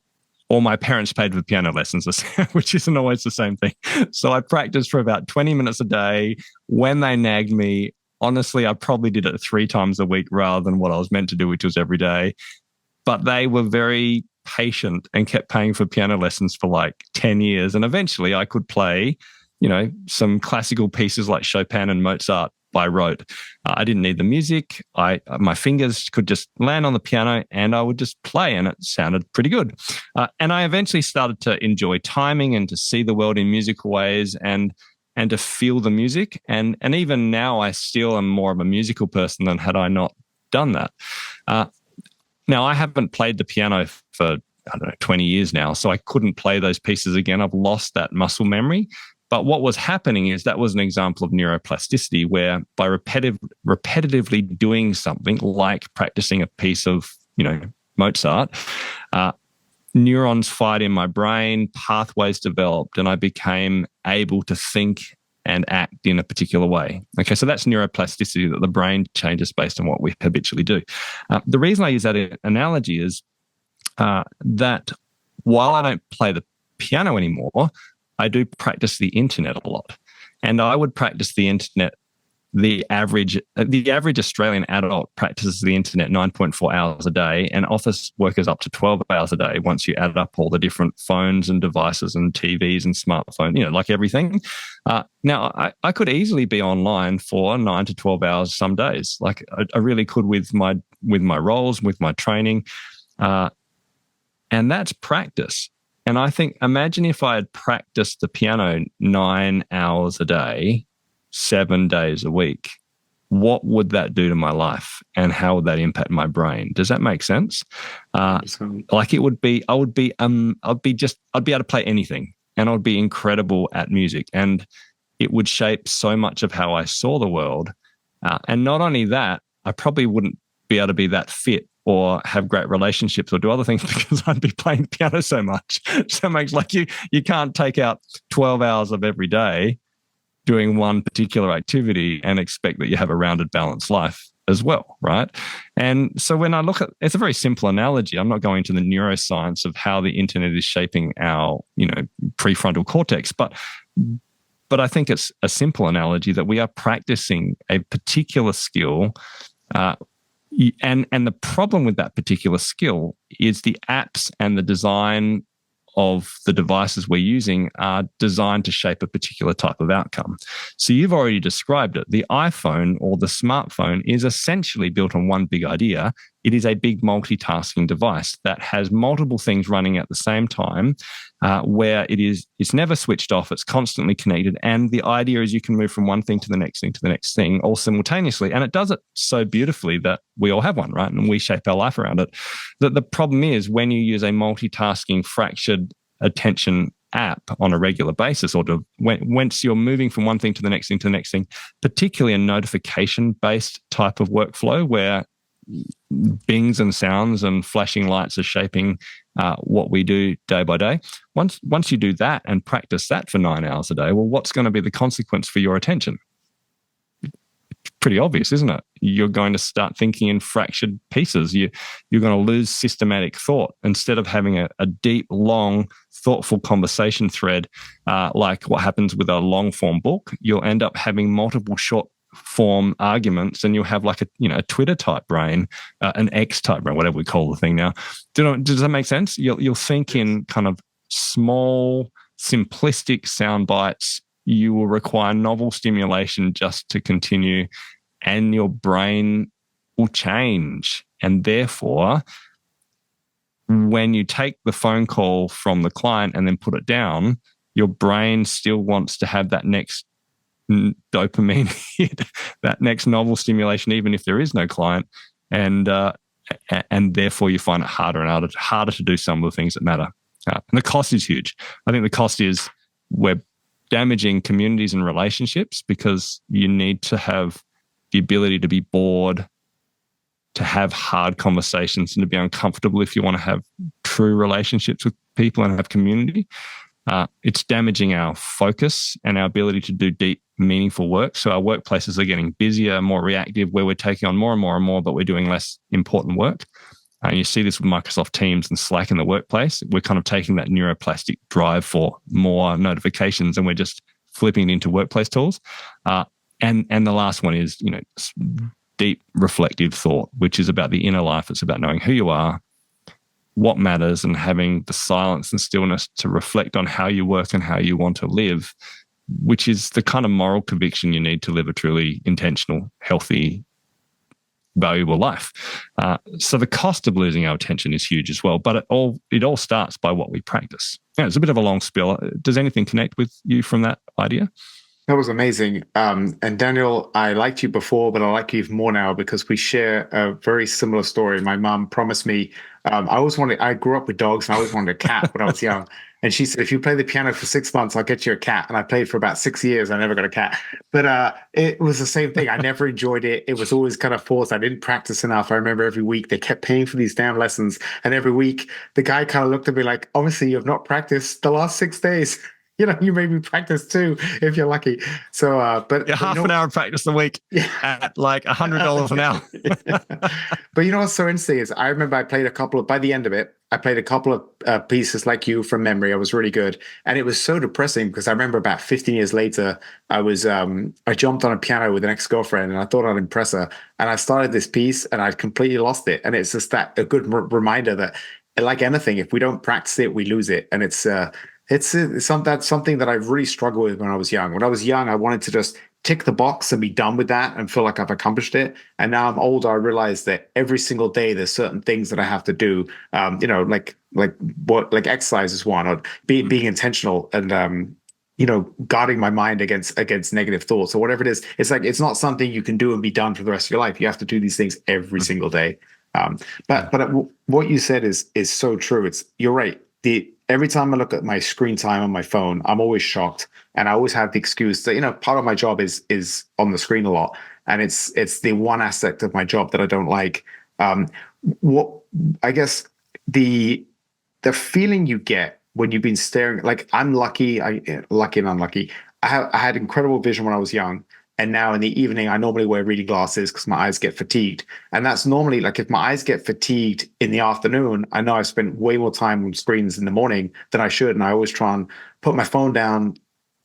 or my parents paid for piano lessons, which isn't always the same thing. So I practiced for about 20 minutes a day. When they nagged me, honestly, I probably did it 3 times a week rather than what I was meant to do, which was every day. But they were very patient and kept paying for piano lessons for like 10 years. And eventually I could play, some classical pieces like Chopin and Mozart by rote. I didn't need the music. My fingers could just land on the piano and I would just play, and it sounded pretty good. And I eventually started to enjoy timing and to see the world in musical ways and to feel the music. And even now I still am more of a musical person than had I not done that. Now, I haven't played the piano for I don't know, 20 years now. So I couldn't play those pieces again. I've lost that muscle memory. But what was happening is that was an example of neuroplasticity, where by repetitively doing something like practicing a piece of, Mozart, neurons fired in my brain, pathways developed, and I became able to think and act in a particular way. Okay, so that's neuroplasticity, that the brain changes based on what we habitually do. The reason I use that analogy is that while I don't play the piano anymore, I do practice the internet a lot. And I would practice the internet. The average Australian adult practices the internet 9.4 hours a day, and office workers up to 12 hours a day once you add up all the different phones and devices and TVs and smartphones, like everything. Now, I could easily be online for 9 to 12 hours some days. Like I really could with my roles, with my training. And that's practice. And I think, imagine if I had practiced the piano 9 hours a day, 7 days a week, what would that do to my life, and how would that impact my brain? Does that make sense? Like it would be, I'd be able to play anything, and I'd be incredible at music, and it would shape so much of how I saw the world. And not only that, I probably wouldn't be able to be that fit or have great relationships or do other things because I'd be playing piano so much. So it makes like you can't take out 12 hours of every day doing one particular activity and expect that you have a rounded, balanced life as well, right? And so when I look at, it's a very simple analogy. I'm not going into the neuroscience of how the internet is shaping our, prefrontal cortex, but I think it's a simple analogy that we are practicing a particular skill, and the problem with that particular skill is the apps and the design of the devices we're using are designed to shape a particular type of outcome. So you've already described it. The iPhone or the smartphone is essentially built on one big idea. It is a big multitasking device that has multiple things running at the same time, where it's never switched off. It's constantly connected. And the idea is you can move from one thing to the next thing to the next thing all simultaneously. And it does it so beautifully that we all have one, right? And we shape our life around it. The problem is when you use a multitasking, fractured attention app on a regular basis, or once you're moving from one thing to the next thing to the next thing, particularly a notification-based type of workflow where bings and sounds and flashing lights are shaping what we do day by day. Once you do that and practice that for 9 hours a day, well, what's going to be the consequence for your attention? Pretty obvious, isn't it? You're going to start thinking in fractured pieces. You're going to lose systematic thought. Instead of having a deep, long, thoughtful conversation thread, like what happens with a long-form book, you'll end up having multiple short-form arguments, and you'll have like a Twitter-type brain, an X-type brain, whatever we call the thing now. Does that make sense? You'll think in kind of small, simplistic sound bites. You will require novel stimulation just to continue, and your brain will change. And therefore, when you take the phone call from the client and then put it down, your brain still wants to have that next dopamine hit, that next novel stimulation, even if there is no client. And therefore, you find it harder and harder to do some of the things that matter. And the cost is huge. I think the cost is we're damaging communities and relationships because you need to have the ability to be bored, to have hard conversations, and to be uncomfortable if you want to have true relationships with people and have community. It's damaging our focus and our ability to do deep, meaningful work. So our workplaces are getting busier, more reactive, where we're taking on more and more and more, but we're doing less important work. And you see this with Microsoft Teams and Slack in the workplace. We're kind of taking that neuroplastic drive for more notifications, and we're just flipping it into workplace tools. And the last one is, deep reflective thought, which is about the inner life. It's about knowing who you are, what matters, and having the silence and stillness to reflect on how you work and how you want to live, which is the kind of moral conviction you need to live a truly intentional, healthy, valuable life. So the cost of losing our attention is huge as well. But it all starts by what we practice. Yeah, it's a bit of a long spiel. Does anything connect with you from that idea? That was amazing. And Daniel, I liked you before, but I like you even more now because we share a very similar story. My mom promised me, I grew up with dogs and I always wanted a cat when I was young. And she said, if you play the piano for 6 months, I'll get you a cat. And I played for about 6 years. I never got a cat. But it was the same thing. I never enjoyed it. It was always kind of forced. I didn't practice enough. I remember every week they kept paying for these damn lessons. And every week the guy kind of looked at me like, obviously, you have not practiced the last 6 days. You maybe practice too if you're lucky. So, Yeah, half an hour of practice a week yeah. at like $100 an hour. But you know what's so interesting is I remember by the end of it, I played a couple of pieces like you from memory. I was really good. And it was so depressing because I remember about 15 years later, I jumped on a piano with an ex-girlfriend and I thought I'd impress her. And I started this piece and I'd completely lost it. And it's just a good reminder that like anything, if we don't practice it, we lose it. And that's something that I really struggled with when I was young. When I was young, I wanted to just tick the box and be done with that and feel like I've accomplished it. And now I'm older, I realize that every single day there's certain things that I have to do. Like exercise is one, or being intentional and guarding my mind against negative thoughts or whatever it is. It's like it's not something you can do and be done for the rest of your life. You have to do these things every single day. But what you said is so true. You're right. Every time I look at my screen time on my phone, I'm always shocked, and I always have the excuse that part of my job is on the screen a lot, and it's the one aspect of my job that I don't like. What I guess the feeling you get when you've been staring, like I'm lucky and unlucky. I had incredible vision when I was young. And now in the evening, I normally wear reading glasses because my eyes get fatigued. And that's normally like if my eyes get fatigued in the afternoon, I know I've spent way more time on screens in the morning than I should. And I always try and put my phone down,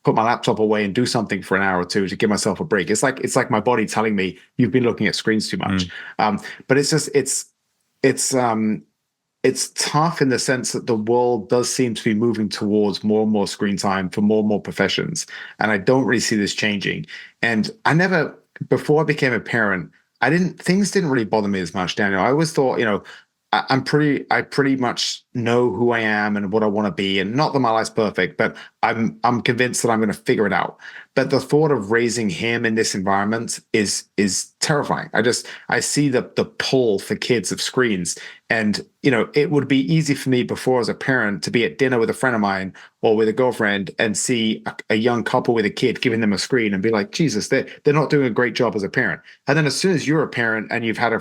put my laptop away and do something for an hour or two to give myself a break. It's like my body telling me you've been looking at screens too much. But it's tough in the sense that the world does seem to be moving towards more and more screen time for more and more professions. And I don't really see this changing. And before I became a parent, things didn't really bother me as much, Daniel. I always thought, I pretty much know who I am and what I want to be. And not that my life's perfect, but I'm convinced that I'm going to figure it out. But the thought of raising him in this environment is terrifying. I see the pull for kids of screens. And, it would be easy for me before as a parent to be at dinner with a friend of mine or with a girlfriend and see a young couple with a kid, giving them a screen and be like, Jesus, they're not doing a great job as a parent. And then as soon as you're a parent and you've had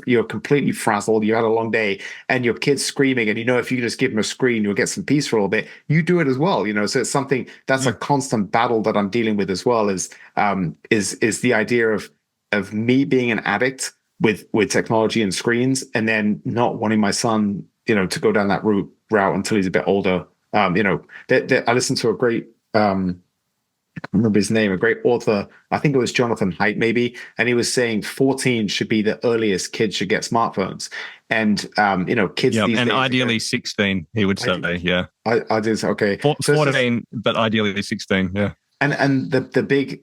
you're completely frazzled, you had a long day and your kid's screaming and if you just give them a screen, you'll get some peace for a little bit, you do it as well, So it's something that's a constant battle that I'm dealing with as well is the idea of me being an addict with technology and screens, and then not wanting my son, to go down that route until he's a bit older. I listened to a great, I can't remember his name, a great author. I think it was Jonathan Haidt, maybe, and he was saying 14 should be the earliest kids should get smartphones, and kids. Yeah, these and days ideally 16, he would say. Yeah, I did. Okay, 14, but ideally 16. Yeah, and the big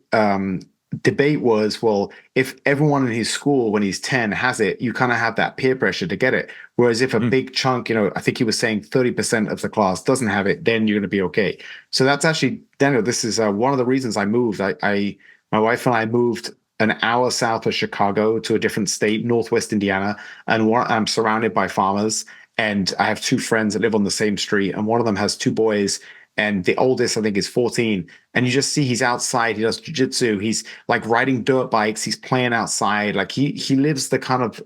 debate was, well, if everyone in his school when he's 10 has it, you kind of have that peer pressure to get it. Whereas if a big chunk, I think he was saying 30% of the class doesn't have it, then you're going to be okay. So that's actually, Daniel, this is one of the reasons I moved. My wife and I moved an hour south of Chicago to a different state, Northwest Indiana, and I'm surrounded by farmers. And I have two friends that live on the same street, and one of them has two boys. And the oldest, I think, is 14. And you just see he's outside. He does jujitsu. He's like riding dirt bikes. He's playing outside. Like he lives the kind of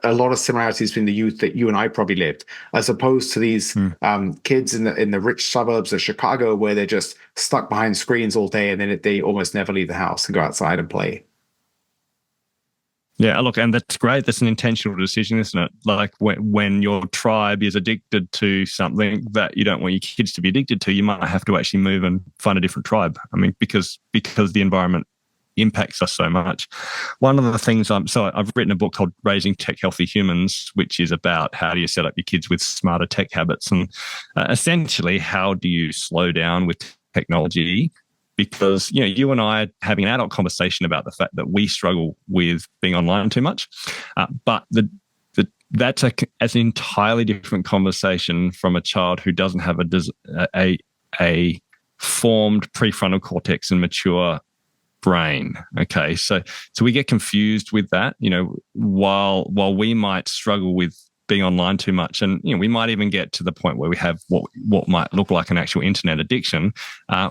a lot of similarities between the youth that you and I probably lived, as opposed to these kids in the rich suburbs of Chicago where they're just stuck behind screens all day and then they almost never leave the house and go outside and play. Yeah, look, and that's great. That's an intentional decision, isn't it? Like when your tribe is addicted to something that you don't want your kids to be addicted to, you might have to actually move and find a different tribe. I mean, because the environment impacts us so much. One of the things I've written a book called Raising Tech Healthy Humans, which is about how do you set up your kids with smarter tech habits, and essentially how do you slow down with technology. Because you and I are having an adult conversation about the fact that we struggle with being online too much, but that's an entirely different conversation from a child who doesn't have a formed prefrontal cortex and mature brain. Okay, so we get confused with that. While we might struggle with being online too much, and we might even get to the point where we have what might look like an actual internet addiction.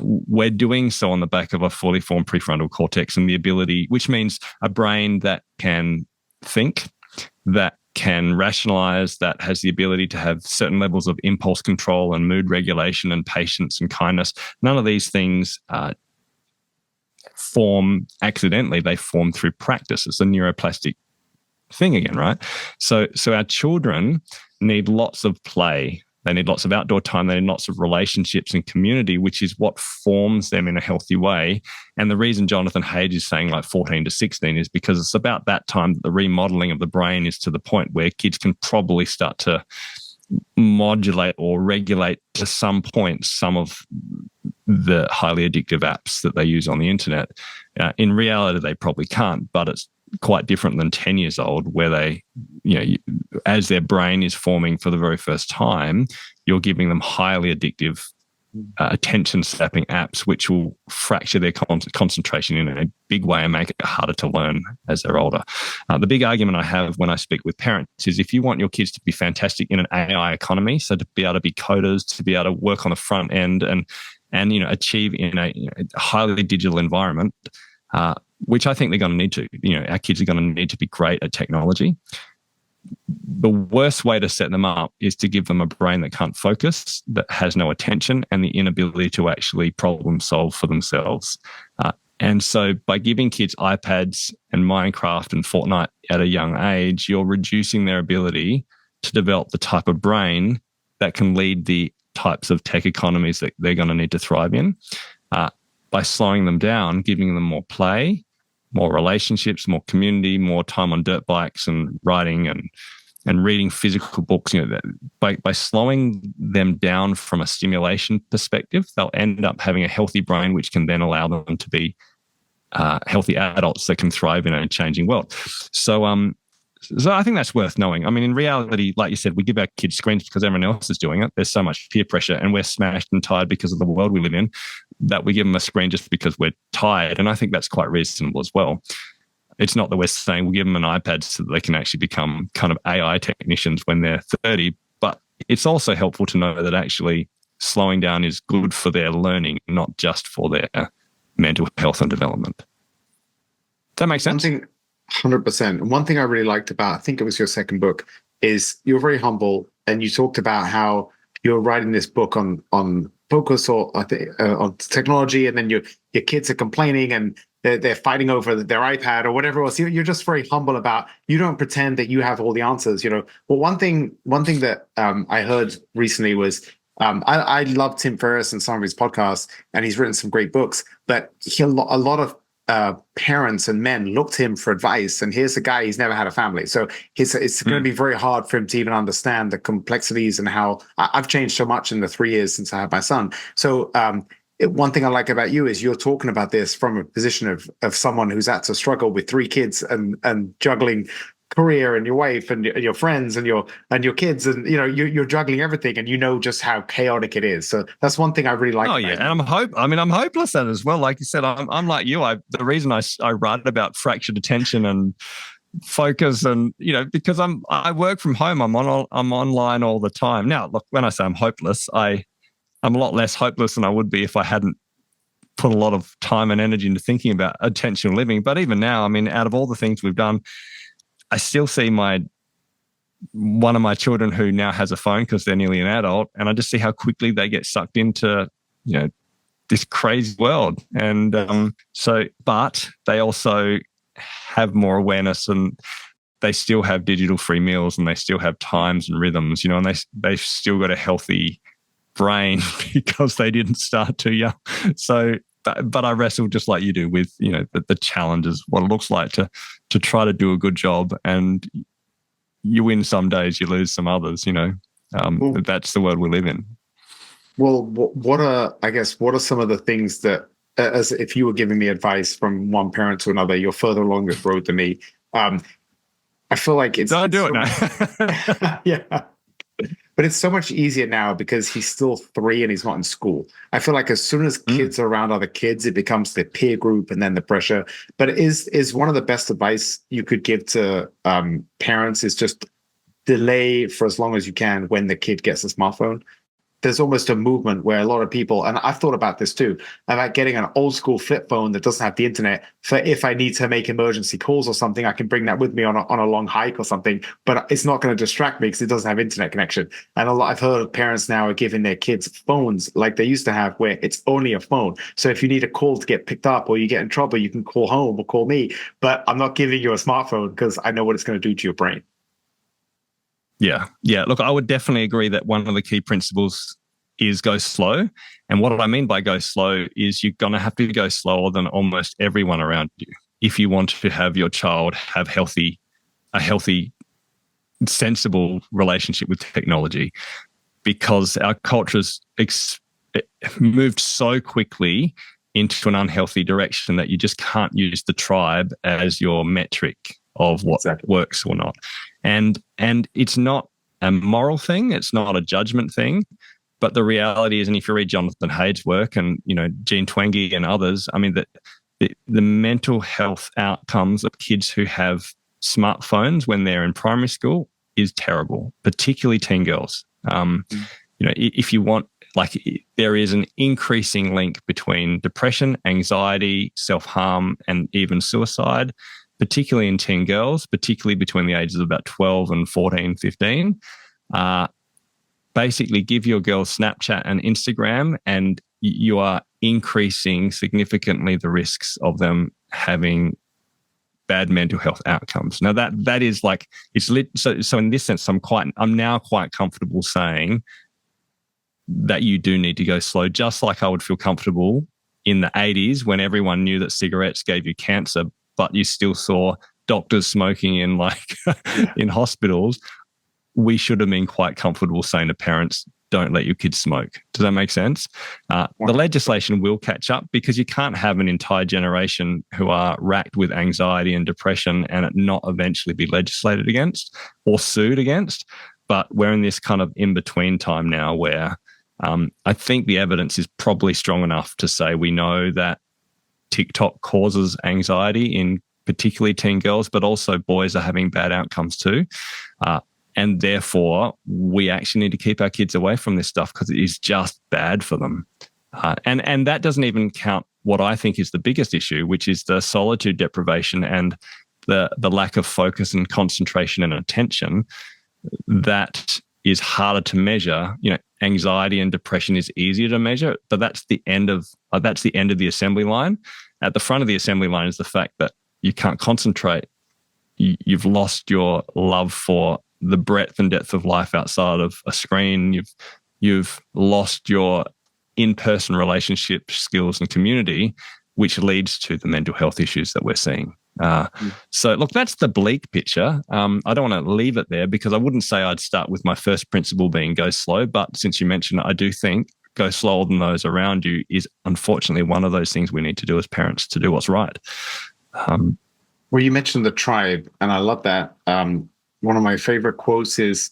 We're doing so on the back of a fully formed prefrontal cortex and the ability, which means a brain that can think, that can rationalize, that has the ability to have certain levels of impulse control and mood regulation and patience and kindness. None of these things form accidentally. They form through practice. It's a neuroplastic thing again, right? So our children need lots of play. They need lots of outdoor time. They need lots of relationships and community, which is what forms them in a healthy way. And the reason Jonathan Haidt is saying like 14 to 16 is because it's about that time that the remodeling of the brain is to the point where kids can probably start to modulate or regulate to some point some of the highly addictive apps that they use on the internet. In reality, they probably can't, but it's quite different than 10 years old where they, as their brain is forming for the very first time, you're giving them highly addictive attention-sapping apps, which will fracture their concentration in a big way and make it harder to learn as they're older. The big argument I have when I speak with parents is if you want your kids to be fantastic in an AI economy, so to be able to be coders, to be able to work on the front end and achieve in a highly digital environment, which I think they're going to need to. Our kids are going to need to be great at technology. The worst way to set them up is to give them a brain that can't focus, that has no attention, and the inability to actually problem solve for themselves. And so by giving kids iPads and Minecraft and Fortnite at a young age, you're reducing their ability to develop the type of brain that can lead the types of tech economies that they're going to need to thrive in. By slowing them down, giving them more play, more relationships, more community, more time on dirt bikes and riding and reading physical books. By slowing them down from a stimulation perspective, they'll end up having a healthy brain, which can then allow them to be healthy adults that can thrive in a changing world. So I think that's worth knowing. I mean, in reality, like you said, we give our kids screens because everyone else is doing it. There's so much peer pressure and we're smashed and tired because of the world we live in that we give them a screen just because we're tired. And I think that's quite reasonable as well. It's not that we're saying we'll give them an iPad so that they can actually become kind of AI technicians when they're 30, but it's also helpful to know that actually slowing down is good for their learning, not just for their mental health and development. Does that make sense? 100%. And one thing I really liked about, I think it was your second book, is you're very humble and you talked about how you're writing this book on focus or on technology, and then your kids are complaining and they're fighting over their iPad or whatever else. You're just very humble about, you don't pretend that you have all the answers. Well, one thing that I heard recently was I love Tim Ferriss and some of his podcasts, and he's written some great books, but a lot of parents and men look to him for advice, and here's a guy, he's never had a family, so it's going to be very hard for him to even understand the complexities and how I've changed so much in the 3 years since I had my son. So one thing I like about you is you're talking about this from a position of someone who's had to struggle with 3 kids and juggling career and your wife and your friends and your kids, and you're juggling everything, and just how chaotic it is. So that's one thing I really like. Oh yeah, and I'm hopeless at it as well. Like you said, I'm like you. The reason I write about fractured attention and focus, and because I work from home. I'm online all the time. Now, look, when I say I'm hopeless, I'm a lot less hopeless than I would be if I hadn't put a lot of time and energy into thinking about attentional living. But even now, I mean, out of all the things we've done, I still see one of my children who now has a phone because they're nearly an adult, and I just see how quickly they get sucked into, this crazy world. And but they also have more awareness, and they still have digital free meals, and they still have times and rhythms, and they've still got a healthy brain because they didn't start too young. So, but I wrestle just like you do with, the challenges, what it looks like to try to do a good job, and you win some days, you lose some others, that's the world we live in. Well, what are some of the things that, as if you were giving me advice from one parent to another, you're further along this road than me. I feel like it's... Don't do it now. Yeah. But it's so much easier now because he's still 3 and he's not in school. I feel like as soon as kids are around other kids, it becomes the peer group and then the pressure. But is one of the best advice you could give to parents is just delay for as long as you can when the kid gets a smartphone. There's almost a movement where a lot of people, and I've thought about this too, about getting an old school flip phone that doesn't have the internet for if I need to make emergency calls or something, I can bring that with me on a long hike or something, but it's not going to distract me because it doesn't have internet connection. And I've heard of parents now are giving their kids phones like they used to have where it's only a phone. So if you need a call to get picked up or you get in trouble, you can call home or call me, but I'm not giving you a smartphone because I know what it's going to do to your brain. Yeah. Look, I would definitely agree that one of the key principles is go slow. And what I mean by go slow is you're going to have to go slower than almost everyone around you if you want to have your child have a healthy, sensible relationship with technology, because our culture's moved so quickly into an unhealthy direction that you just can't use the tribe as your metric of what works or not. And it's not a moral thing. It's not a judgment thing. But the reality is, and if you read Jonathan Haid's work and, Jean Twenge and others, I mean, the mental health outcomes of kids who have smartphones when they're in primary school is terrible, particularly teen girls. If you want, there is an increasing link between depression, anxiety, self-harm, and even suicide, particularly in teen girls, particularly between the ages of about 12 and 14, 15. Basically, give your girls Snapchat and Instagram, and you are increasing significantly the risks of them having bad mental health outcomes. Now, that is so in this sense, I'm now quite comfortable saying that you do need to go slow, just like I would feel comfortable in the 80s when everyone knew that cigarettes gave you cancer, but you still saw doctors smoking in in hospitals. We should have been quite comfortable saying to parents, don't let your kids smoke. Does that make sense? The legislation will catch up because you can't have an entire generation who are racked with anxiety and depression and it not eventually be legislated against or sued against. But we're in this kind of in-between time now where I think the evidence is probably strong enough to say we know that TikTok causes anxiety in particularly teen girls, but also boys are having bad outcomes too. And therefore, we actually need to keep our kids away from this stuff because it is just bad for them. And that doesn't even count what I think is the biggest issue, which is the solitude deprivation and the lack of focus and concentration and attention that is harder to measure. Anxiety and depression is easier to measure, but that's the end of the assembly line. At the front of the assembly line is the fact that you can't concentrate. You've lost your love for the breadth and depth of life outside of a screen. You've lost your in-person relationship skills and community, which leads to the mental health issues that we're seeing. So look, that's the bleak picture. I don't want to leave it there because I wouldn't say I'd start with my first principle being go slow. But since you mentioned it, I do think go slower than those around you is unfortunately one of those things we need to do as parents to do what's right. Well, you mentioned the tribe, and I love that. One of my favorite quotes is,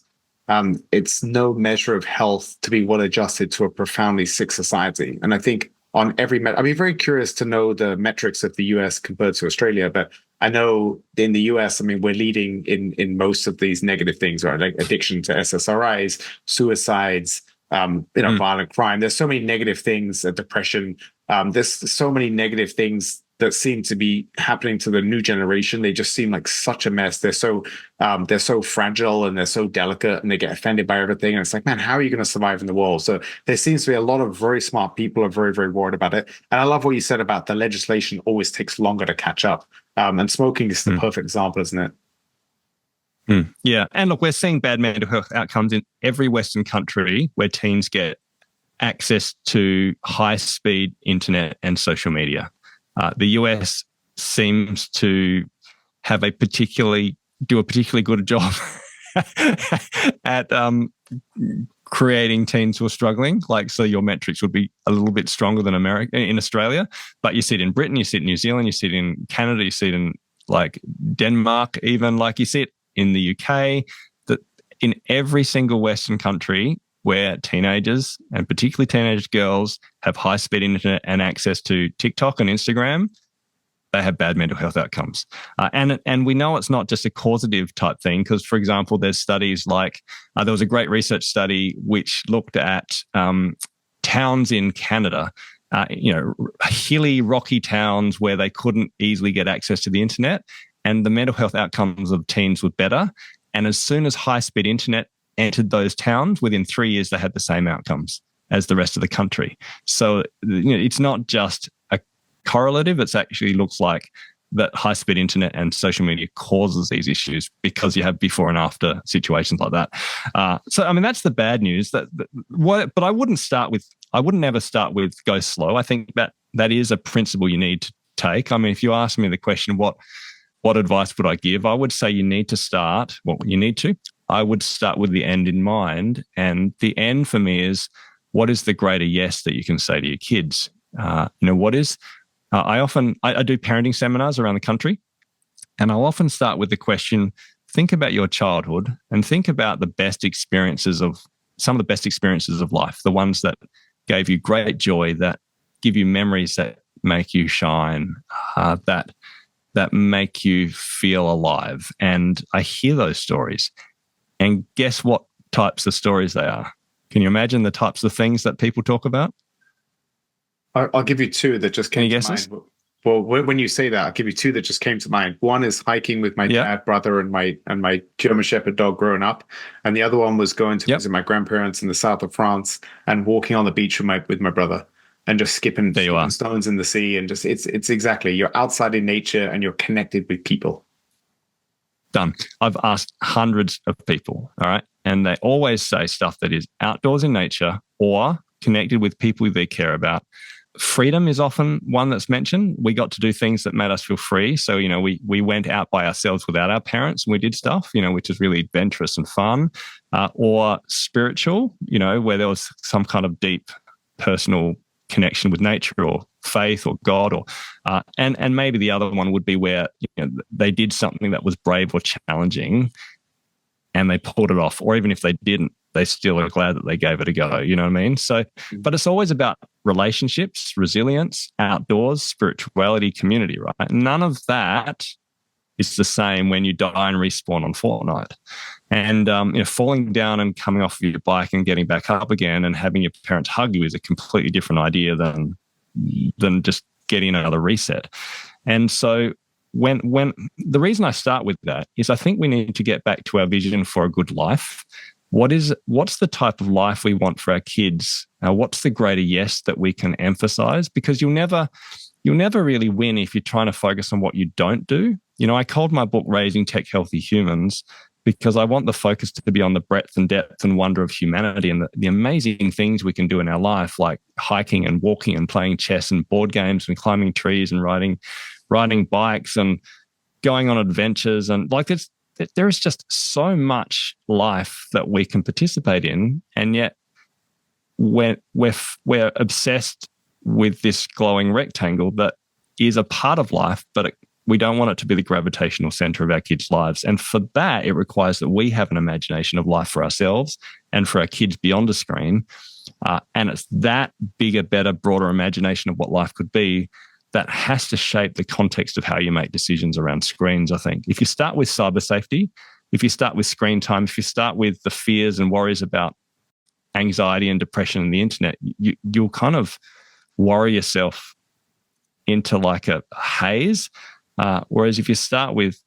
it's no measure of health to be well adjusted to a profoundly sick society. And I think on every I'd be very curious to know the metrics of the US compared to Australia, but I know in the US, we're leading in most of these negative things, right? Like addiction to SSRIs, suicides, violent crime. There's so many negative things, depression. There's so many negative things that seem to be happening to the new generation. They just seem like such a mess. They're so fragile and they're so delicate and they get offended by everything. And it's like, man, how are you going to survive in the world? So there seems to be a lot of very smart people are very, very worried about it. And I love what you said about the legislation always takes longer to catch up. And smoking is the perfect example, isn't it? Yeah. And look, we're seeing bad mental health outcomes in every Western country where teens get access to high-speed internet and social media. The US seems to have do a particularly good job at creating teens who are struggling. So your metrics would be a little bit stronger than in Australia, but you see it in Britain, you see it in New Zealand, you see it in Canada, you see it in Denmark, even you see it in the UK. That in every single Western country where teenagers, and particularly teenage girls, have high-speed internet and access to TikTok and Instagram, they have bad mental health outcomes. And we know it's not just a causative type thing because, for example, there's studies like there was a great research study which looked at towns in Canada, hilly, rocky towns where they couldn't easily get access to the internet, and the mental health outcomes of teens were better. And as soon as high-speed internet entered those towns, within 3 years, they had the same outcomes as the rest of the country. So it's not just a correlative. It actually looks like that high-speed internet and social media causes these issues because you have before and after situations like that. That's the bad news. But I wouldn't ever start with go slow. I think that is a principle you need to take. I mean, if you ask me the question, what advice would I give? I would say I would start with the end in mind. And the end for me is, what is the greater yes that you can say to your kids? I do parenting seminars around the country, and I'll often start with the question, think about your childhood and think about some of the best experiences of life, the ones that gave you great joy, that give you memories that make you shine, that make you feel alive. And I hear those stories. And guess what types of stories they are? Can you imagine the types of things that people talk about? I'll give you two that just came to mind. Well, when you say that, I'll give you two that just came to mind. One is hiking with my dad, brother, and my German Shepherd dog growing up, and the other one was going to visit my grandparents in the south of France and walking on the beach with my brother and just skipping stones in the sea, and just it's exactly, you're outside in nature and you're connected with people. Done. I've asked hundreds of people, all right, and they always say stuff that is outdoors in nature or connected with people they care about. Freedom is often one that's mentioned. We got to do things that made us feel free. So, we went out by ourselves without our parents and we did stuff, which is really adventurous and fun. Or spiritual, where there was some kind of deep personal connection with nature or faith or God, or and maybe the other one would be where they did something that was brave or challenging and they pulled it off. Or even if they didn't, they still are glad that they gave it a go. You know what I mean? So, but it's always about relationships, resilience, outdoors, spirituality, community, right? None of that is the same when you die and respawn on Fortnite. And falling down and coming off of your bike and getting back up again and having your parents hug you is a completely different idea than just getting another reset. And so when the reason I start with that is I think we need to get back to our vision for a good life. What's the type of life we want for our kids? What's the greater yes that we can emphasize? Because you'll never really win if you're trying to focus on what you don't do. I called my book Raising Tech Healthy Humans because I want the focus to be on the breadth and depth and wonder of humanity and the amazing things we can do in our life, like hiking and walking and playing chess and board games and climbing trees and riding bikes and going on adventures. And there is just so much life that we can participate in, and yet we're obsessed with this glowing rectangle that is a part of life, but we don't want it to be the gravitational center of our kids' lives. And for that, it requires that we have an imagination of life for ourselves and for our kids beyond a screen. And it's that bigger, better, broader imagination of what life could be that has to shape the context of how you make decisions around screens, I think. If you start with cyber safety, if you start with screen time, if you start with the fears and worries about anxiety and depression in the internet, you'll kind of worry yourself into like a haze. Whereas if you start with,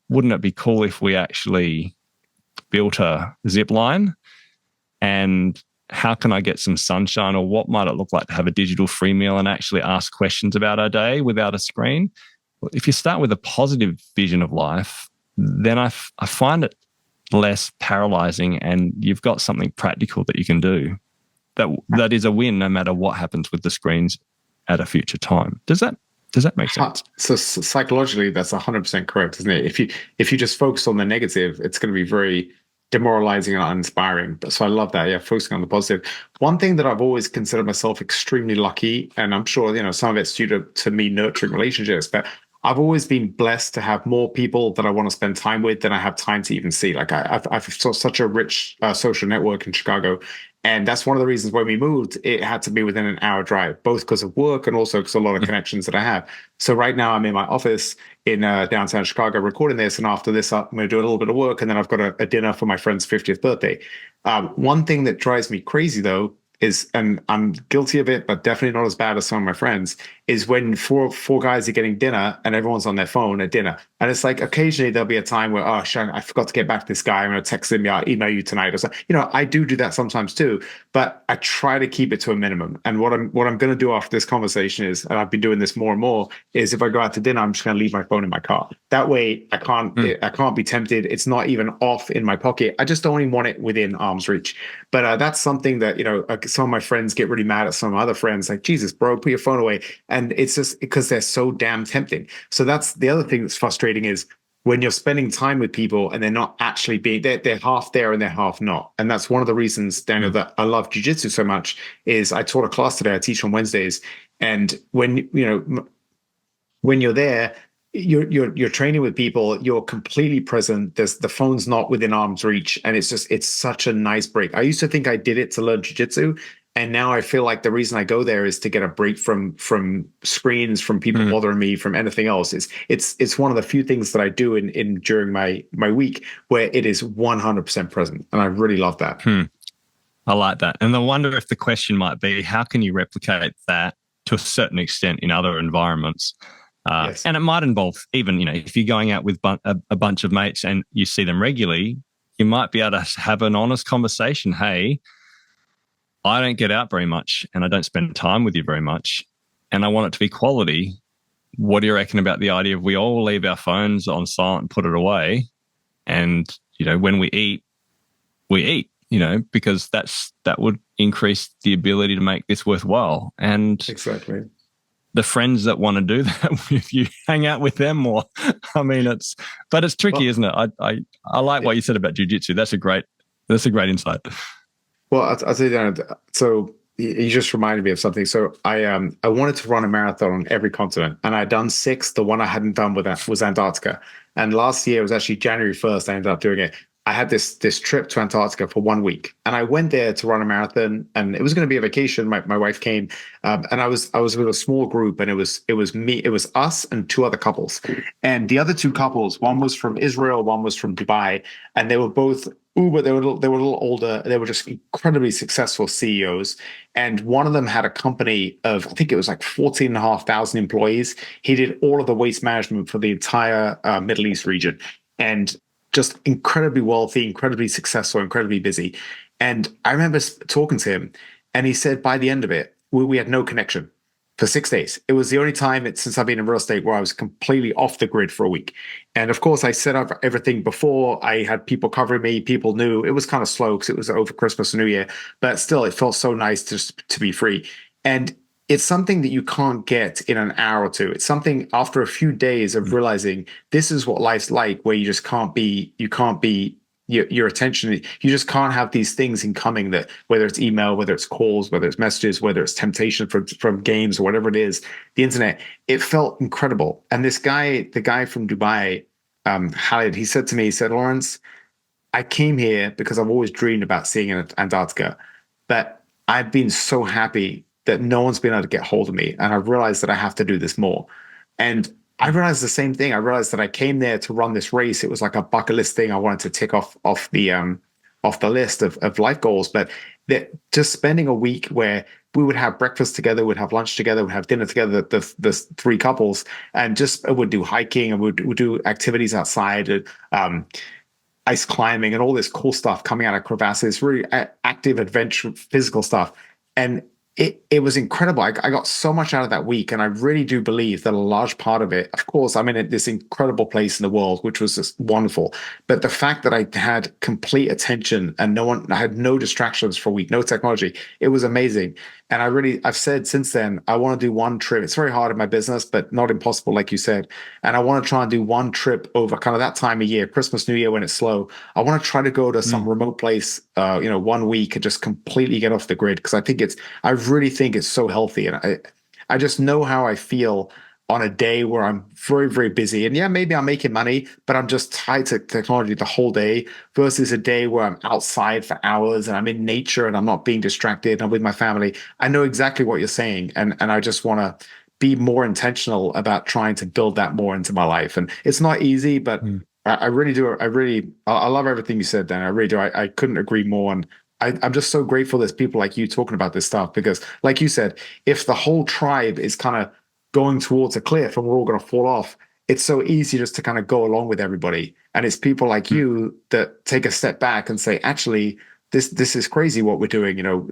wouldn't it be cool if we actually built a zip line, and how can I get some sunshine, or what might it look like to have a digital free meal and actually ask questions about our day without a screen? If you start with a positive vision of life, then I find it less paralyzing, and you've got something practical that you can do that is a win no matter what happens with the screens at a future time. Does that make sense? So psychologically, that's 100% correct, isn't it? If you just focus on the negative, it's going to be very demoralizing and uninspiring. So I love that. Yeah, focusing on the positive. One thing that I've always considered myself extremely lucky, and I'm sure some of it's due to me nurturing relationships, but I've always been blessed to have more people that I want to spend time with than I have time to even see. Like I've such a rich social network in Chicago. And that's one of the reasons when we moved, it had to be within an hour drive, both because of work and also because a lot of connections that I have. So right now I'm in my office in downtown Chicago recording this. And after this, I'm going to do a little bit of work. And then I've got a dinner for my friend's 50th birthday. One thing that drives me crazy, though, is, and I'm guilty of it, but definitely not as bad as some of my friends, is when four guys are getting dinner and everyone's on their phone at dinner. And it's like occasionally there'll be a time where, oh, shit, I forgot to get back to this guy. I'm going to text him, yeah, I'll email you tonight or something. I do that sometimes too, but I try to keep it to a minimum. And what I'm going to do after this conversation is, and I've been doing this more and more, is if I go out to dinner, I'm just going to leave my phone in my car. That way I can't be tempted. It's not even off in my pocket. I just don't even want it within arm's reach. But that's something that, some of my friends get really mad at some other friends, like, Jesus, bro, put your phone away. And it's just because they're so damn tempting. So that's the other thing that's frustrating is when you're spending time with people and they're not actually they're half there and they're half not. And that's one of the reasons, Daniel, that I love jiu-jitsu so much is I taught a class today. I teach on Wednesdays. And when you're there, you're training with people, you're completely present. The phone's not within arm's reach. And it's such a nice break. I used to think I did it to learn jiu-jitsu. And now I feel like the reason I go there is to get a break from screens, from people bothering me, from anything else. It's one of the few things that I do in during my week where it is 100% present. And I really love that. I like that. And I wonder if the question might be, how can you replicate that to a certain extent in other environments? Yes. And it might involve even, if you're going out with a bunch of mates and you see them regularly, you might be able to have an honest conversation. Hey, I don't get out very much and I don't spend time with you very much and I want it to be quality. What do you reckon about the idea of we all leave our phones on silent and put it away? And, when we eat, because that would increase the ability to make this worthwhile. And exactly. The friends that want to do that with you, hang out with them more. I mean, it's tricky, isn't it? I like what you said about jiu-jitsu. That's a great insight. Well, I'll tell you that. So you just reminded me of something. So I wanted to run a marathon on every continent, and I'd done 6. The one I hadn't done was Antarctica. And last year, it was actually January 1st, I ended up doing it. I had this trip to Antarctica for 1 week, and I went there to run a marathon, and it was going to be a vacation. My wife came, and I was with a small group, and it was us and 2 other couples, and the other 2 couples, one was from Israel, one was from Dubai, and they were both Uber. They were a little older. They were just incredibly successful CEOs, and one of them had a company of, I think it was like 14,500 employees. He did all of the waste management for the entire Middle East region, and just incredibly wealthy, incredibly successful, incredibly busy. And I remember talking to him, and he said by the end of it, we had no connection for 6 days. It was the only time since I've been in real estate where I was completely off the grid for a week. And of course, I set up everything before. I had people covering me. People knew. It was kind of slow because it was over Christmas and New Year, but still, it felt so nice to be free. And it's something that you can't get in an hour or two. It's something after a few days of realizing this is what life's like, where you just can't be your attention. You just can't have these things incoming, that whether it's email, whether it's calls, whether it's messages, whether it's temptation from games or whatever it is, the internet. It felt incredible. And this guy, the guy from Dubai, Khalid, he said to me, he said, Lawrence, I came here because I've always dreamed about seeing Antarctica, but I've been so happy that no one's been able to get hold of me. And I've realized that I have to do this more. And I realized the same thing. I realized that I came there to run this race. It was like a bucket list thing I wanted to tick off the list of life goals. But that just spending a week where we would have breakfast together, would have lunch together, would have dinner together, the 3 couples, and just would do hiking and would do activities outside, ice climbing and all this cool stuff coming out of crevasses, really active adventure, physical stuff. And it was incredible. I got so much out of that week, and I really do believe that a large part of it, of course, I'm in this incredible place in the world, which was just wonderful. But the fact that I had complete attention and I had no distractions for a week, no technology, it was amazing. And I've said since then, I want to do one trip. It's very hard in my business, but not impossible, like you said. And I want to try and do one trip over kind of that time of year, Christmas, New Year, when it's slow. I want to try to go to some remote place, 1 week and just completely get off the grid. Because I really think it's so healthy. And I just know how I feel on a day where I'm very, very busy. And yeah, maybe I'm making money, but I'm just tied to technology the whole day versus a day where I'm outside for hours and I'm in nature and I'm not being distracted. I'm with my family. I know exactly what you're saying. And I just want to be more intentional about trying to build that more into my life. And it's not easy, but I really do. I love everything you said, Dan. I really do. I couldn't agree more. And I'm just so grateful there's people like you talking about this stuff because, like you said, if the whole tribe is kind of going towards a cliff and we're all going to fall off, it's so easy just to kind of go along with everybody. And it's people like you that take a step back and say, actually, this is crazy what we're doing. You know,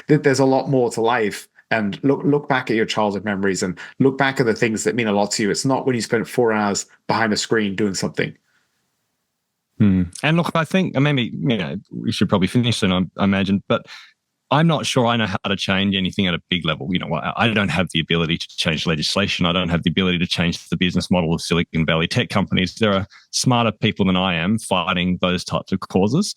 there's a lot more to life. And look back at your childhood memories and look back at the things that mean a lot to you. It's not when you spent 4 hours behind a screen doing something. And look, I think maybe, we should probably finish soon, I imagine, but I'm not sure I know how to change anything at a big level. I don't have the ability to change legislation. I don't have the ability to change the business model of Silicon Valley tech companies. There are smarter people than I am fighting those types of causes.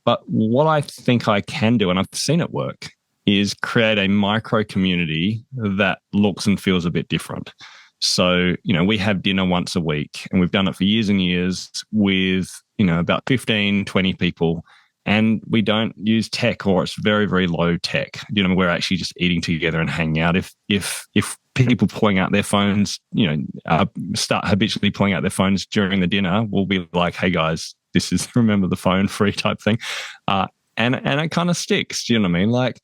But what I think I can do, and I've seen it work, is create a micro community that looks and feels a bit different. So, we have dinner once a week and we've done it for years and years with, about 15, 20 people. And we don't use tech, or it's very, very low tech. We're actually just eating together and hanging out. If people pulling out their phones, start habitually pulling out their phones during the dinner, we'll be like, hey guys, this is remember the phone free type thing. And it kind of sticks. Do you know what I mean? Like,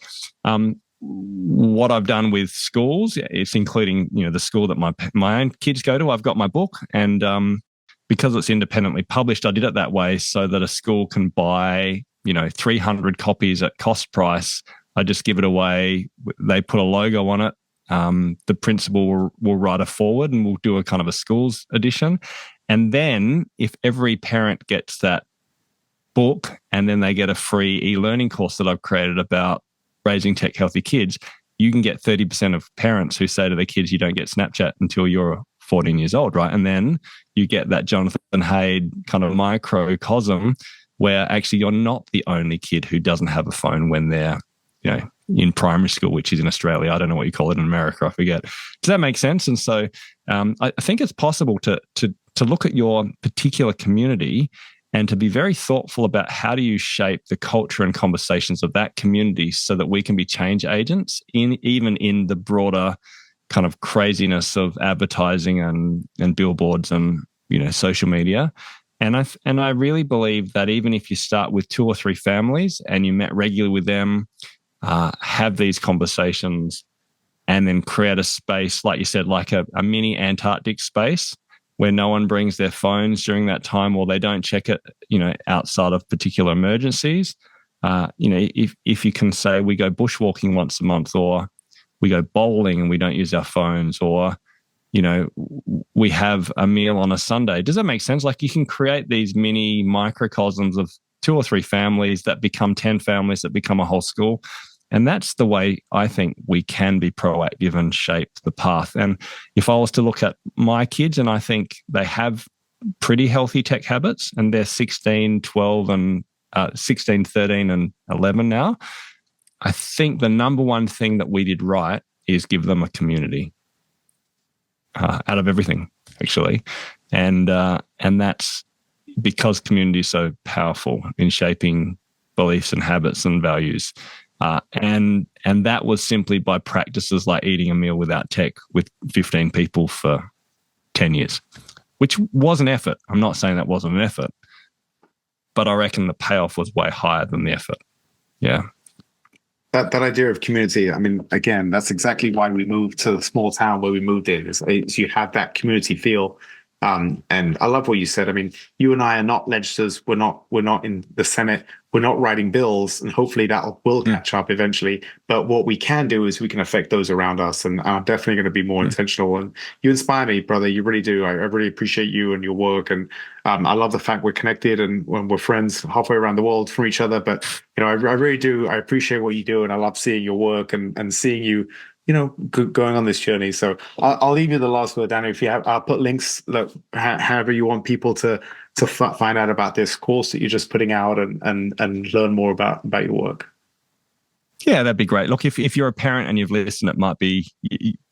what I've done with schools, it's including, the school that my own kids go to. I've got my book, and because it's independently published, I did it that way so that a school can buy, 300 copies at cost price. I just give it away. They put a logo on it. The principal will write a foreword and we'll do a kind of a schools edition. And then if every parent gets that book and then they get a free e-learning course that I've created about raising tech healthy kids, you can get 30% of parents who say to their kids, you don't get Snapchat until you're 14 years old, right? And then you get that Jonathan Haidt kind of microcosm where actually you're not the only kid who doesn't have a phone when they're, in primary school, which is in Australia. I don't know what you call it in America. I forget. Does that make sense? And so I think it's possible to look at your particular community and to be very thoughtful about how do you shape the culture and conversations of that community so that we can be change agents even in the broader kind of craziness of advertising and billboards and, social media. And I really believe that even if you start with 2 or 3 families and you met regularly with them, have these conversations and then create a space, like you said, like a mini Antarctic space where no one brings their phones during that time or they don't check it, outside of particular emergencies. If you can say we go bushwalking once a month or we go bowling and we don't use our phones or, we have a meal on a Sunday. Does that make sense? Like you can create these mini microcosms of 2 or 3 families that become 10 families that become a whole school. And that's the way I think we can be proactive and shape the path. And if I was to look at my kids, and I think they have pretty healthy tech habits and they're 16, 12 and 16, 13 and 11 now, I think the number one thing that we did right is give them a community out of everything, actually. And that's because community is so powerful in shaping beliefs and habits and values. And that was simply by practices like eating a meal without tech with 15 people for 10 years, which was an effort. I'm not saying that wasn't an effort, but I reckon the payoff was way higher than the effort. Yeah. That idea of community, I mean, again, that's exactly why we moved to the small town where we moved in. Is you have that community feel. And I love what you said. I mean, you and I are not legislators. We're not in the Senate. We're not writing bills, and hopefully that will catch up eventually. But what we can do is we can affect those around us, and I'm definitely going to be more intentional. And you inspire me, brother. You really do. I really appreciate you and your work, and I love the fact we're connected and when we're friends halfway around the world from each other. But I really do. I appreciate what you do, and I love seeing your work and seeing you. Going on this journey. So I'll leave you the last word, Daniel. If you have, I'll put links, however you want people to find out about this course that you're just putting out and learn more about your work. Yeah, that'd be great. Look, if you're a parent and you've listened, it might be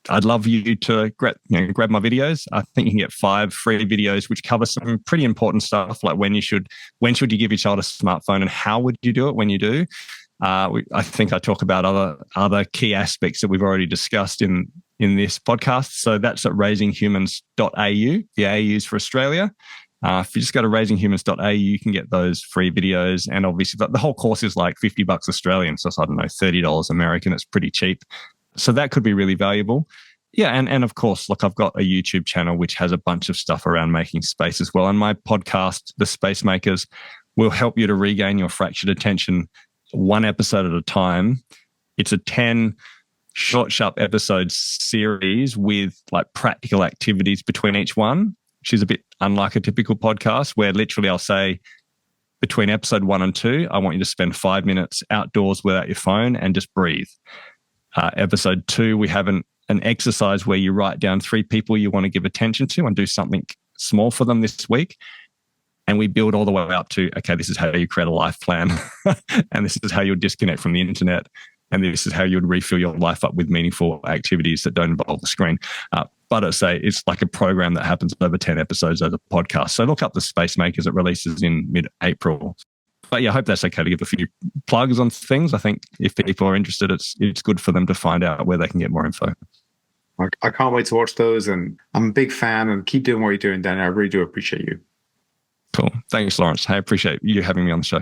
I'd love you to grab my videos. I think you can get 5 free videos which cover some pretty important stuff, like when should you give your child a smartphone and how would you do it when you do. I think I talk about other key aspects that we've already discussed in this podcast. So that's at raisinghumans.au. The AU is for Australia. If you just go to raisinghumans.au, you can get those free videos. And obviously, the whole course is like $50 Australian. So it's, I don't know, $30 American. It's pretty cheap. So that could be really valuable. Yeah. And of course, look, I've got a YouTube channel which has a bunch of stuff around making space as well. And my podcast, The Spacemakers, will help you to regain your fractured attention one episode at a time. It's a 10 short, sharp episode series with like practical activities between each one, which is a bit unlike a typical podcast where literally I'll say between episode 1 and 2, I want you to spend 5 minutes outdoors without your phone and just breathe. Episode 2, we have an exercise where you write down 3 people you want to give attention to and do something small for them this week. And we build all the way up to, okay, this is how you create a life plan. And this is how you'll disconnect from the internet. And this is how you would refill your life up with meaningful activities that don't involve the screen. But it's like a program that happens over 10 episodes as a podcast. So look up The Spacemakers. It releases in mid-April. But yeah, I hope that's okay to give a few plugs on things. I think if people are interested, it's good for them to find out where they can get more info. I can't wait to watch those. And I'm a big fan, and keep doing what you're doing, Daniel. I really do appreciate you. Cool. Thanks, Lawrence. I appreciate you having me on the show.